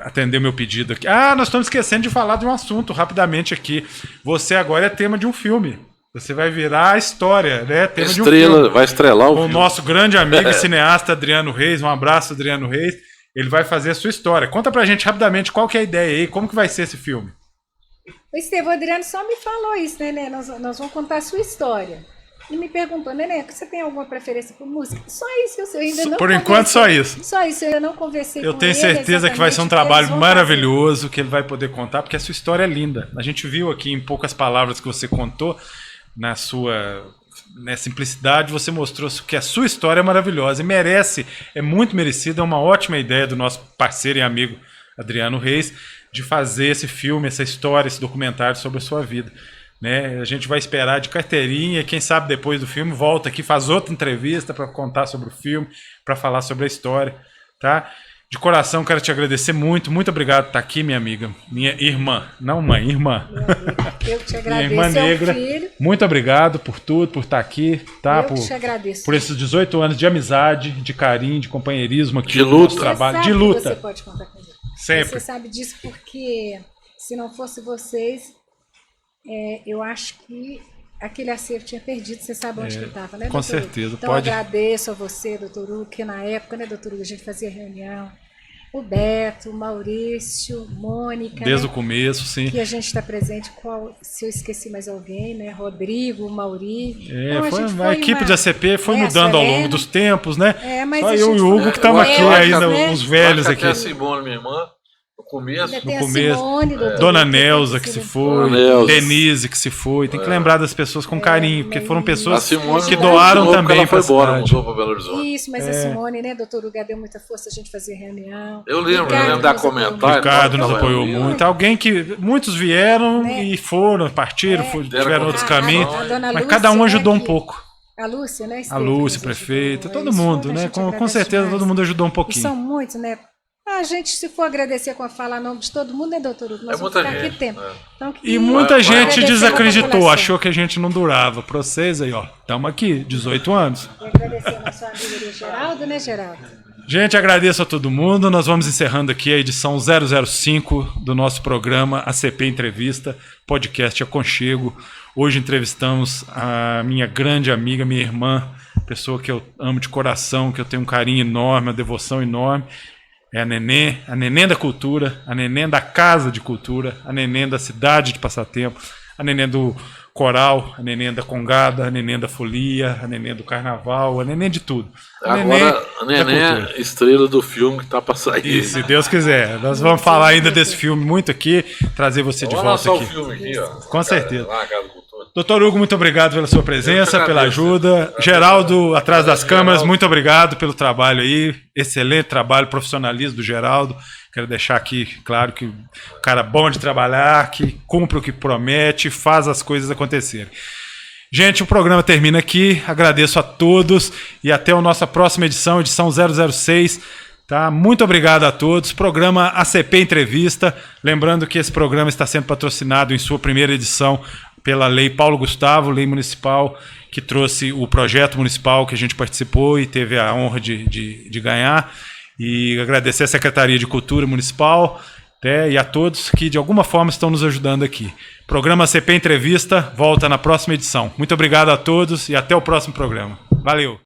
atender o meu pedido aqui. Nós estamos esquecendo de falar de um assunto rapidamente aqui. Você agora é tema de um filme. Você vai virar a história, né? Tema de um filme. Vai estrelar o filme. O nosso grande amigo e cineasta Adriano Reis. Um abraço, Adriano Reis. Ele vai fazer a sua história. Conta pra gente rapidamente qual que é a ideia aí, como que vai ser esse filme. O Estevão Adriano só me falou isso, né? Nós vamos contar a sua história. E me perguntou, Nenê, você tem alguma preferência por música? Só isso, eu ainda não Por enquanto, só isso. Só isso, eu ainda não conversei com ele. Eu tenho certeza que vai ser um trabalho maravilhoso, que ele vai poder contar, porque a sua história é linda. A gente viu aqui em poucas palavras que você contou, na simplicidade, você mostrou que a sua história é maravilhosa e merece, é muito merecida, é uma ótima ideia do nosso parceiro e amigo Adriano Reis, de fazer esse filme, essa história, esse documentário sobre a sua vida. Né? A gente vai esperar de carteirinha, quem sabe depois do filme volta aqui, faz outra entrevista para contar sobre o filme, para falar sobre a história, tá? De coração quero te agradecer muito, muito obrigado por estar aqui, minha amiga, minha irmã, não mãe, irmã. Eu te agradeço, minha irmã negra, filho. Muito obrigado por tudo, por estar aqui, tá? Eu te agradeço. Por esses 18 anos de amizade, de carinho, de companheirismo aqui, de luta, trabalho, de luta. Você pode contar comigo. Sempre. Você sabe disso porque se não fosse vocês, eu acho que aquele acervo tinha perdido, você sabe onde que estava, né, com doutor Hugo? certeza, Então, pode. eu agradeço a você, doutor Hugo, que na época, né, doutor Hugo, a gente fazia reunião, o Beto, o Maurício, Mônica, Desde né, o começo, sim. que a gente está presente, se eu esqueci mais alguém, né, Rodrigo, Mauri. Então, Foi a equipe de ACP foi mudando ao longo dos tempos, né? Mas só eu e o Hugo que estamos aqui ainda, né? os velhos aqui. Até a Simone, minha irmã, no começo. Simone, Dona Neuza que se foi, Denise que se foi. Tem que lembrar das pessoas com carinho, porque foram pessoas que doaram também para a cidade. Mudou para Belo Horizonte. Isso, mas a Simone, né, doutor Hugo, deu muita força, a gente fazia reunião. Eu lembro da comentário. Ricardo nos apoiou muito. Alguém que muitos vieram e foram, partiram, tiveram outros caminhos, mas cada um ajudou um pouco. A Lúcia, né? A Lúcia, prefeita, todo mundo, né? Com certeza todo mundo ajudou um pouquinho. E são muitos, né? A gente, se for agradecer com a fala a nome de todo mundo, né, doutor Hugo? Nós vamos ficar aqui tempo. Então, e muita gente desacreditou, achou que a gente não durava. Para vocês aí, ó, estamos aqui, 18 anos. E agradecer ao nosso amigo Geraldo, né, Geraldo? Gente, agradeço a todo mundo. Nós vamos encerrando aqui a edição 005 do nosso programa ACP Entrevista, podcast Aconchego. Hoje entrevistamos a minha grande amiga, minha irmã, pessoa que eu amo de coração, que eu tenho um carinho enorme, uma devoção enorme. É a Neném da Cultura, a Neném da Casa de Cultura, a Neném da Cidade de Passatempo, a Neném do Coral, a Neném da Congada, a Neném da Folia, a Neném do Carnaval, a Neném de tudo. Agora, a Neném é estrela do filme que está para sair. Isso, se Deus quiser. Nós vamos falar ainda desse filme muito aqui, trazer você de volta aqui. O filme aqui, ó. Com certeza. Lá, Casa de Cultura. Doutor Hugo, muito obrigado pela sua presença, pela ajuda. Geraldo, atrás das câmeras, muito obrigado pelo trabalho aí. Excelente trabalho, profissionalismo do Geraldo. Quero deixar aqui claro que o cara bom de trabalhar, que cumpre o que promete, faz as coisas acontecerem. Gente, o programa termina aqui. Agradeço a todos e até a nossa próxima edição, edição 006. Tá? Muito obrigado a todos. Programa ACP Entrevista. Lembrando que esse programa está sendo patrocinado em sua primeira edição pela Lei Paulo Gustavo, lei municipal, que trouxe o projeto municipal que a gente participou e teve a honra de ganhar. E agradecer à Secretaria de Cultura Municipal e a todos que de alguma forma estão nos ajudando aqui. Programa ACP Entrevista volta na próxima edição. Muito obrigado a todos e até o próximo programa. Valeu!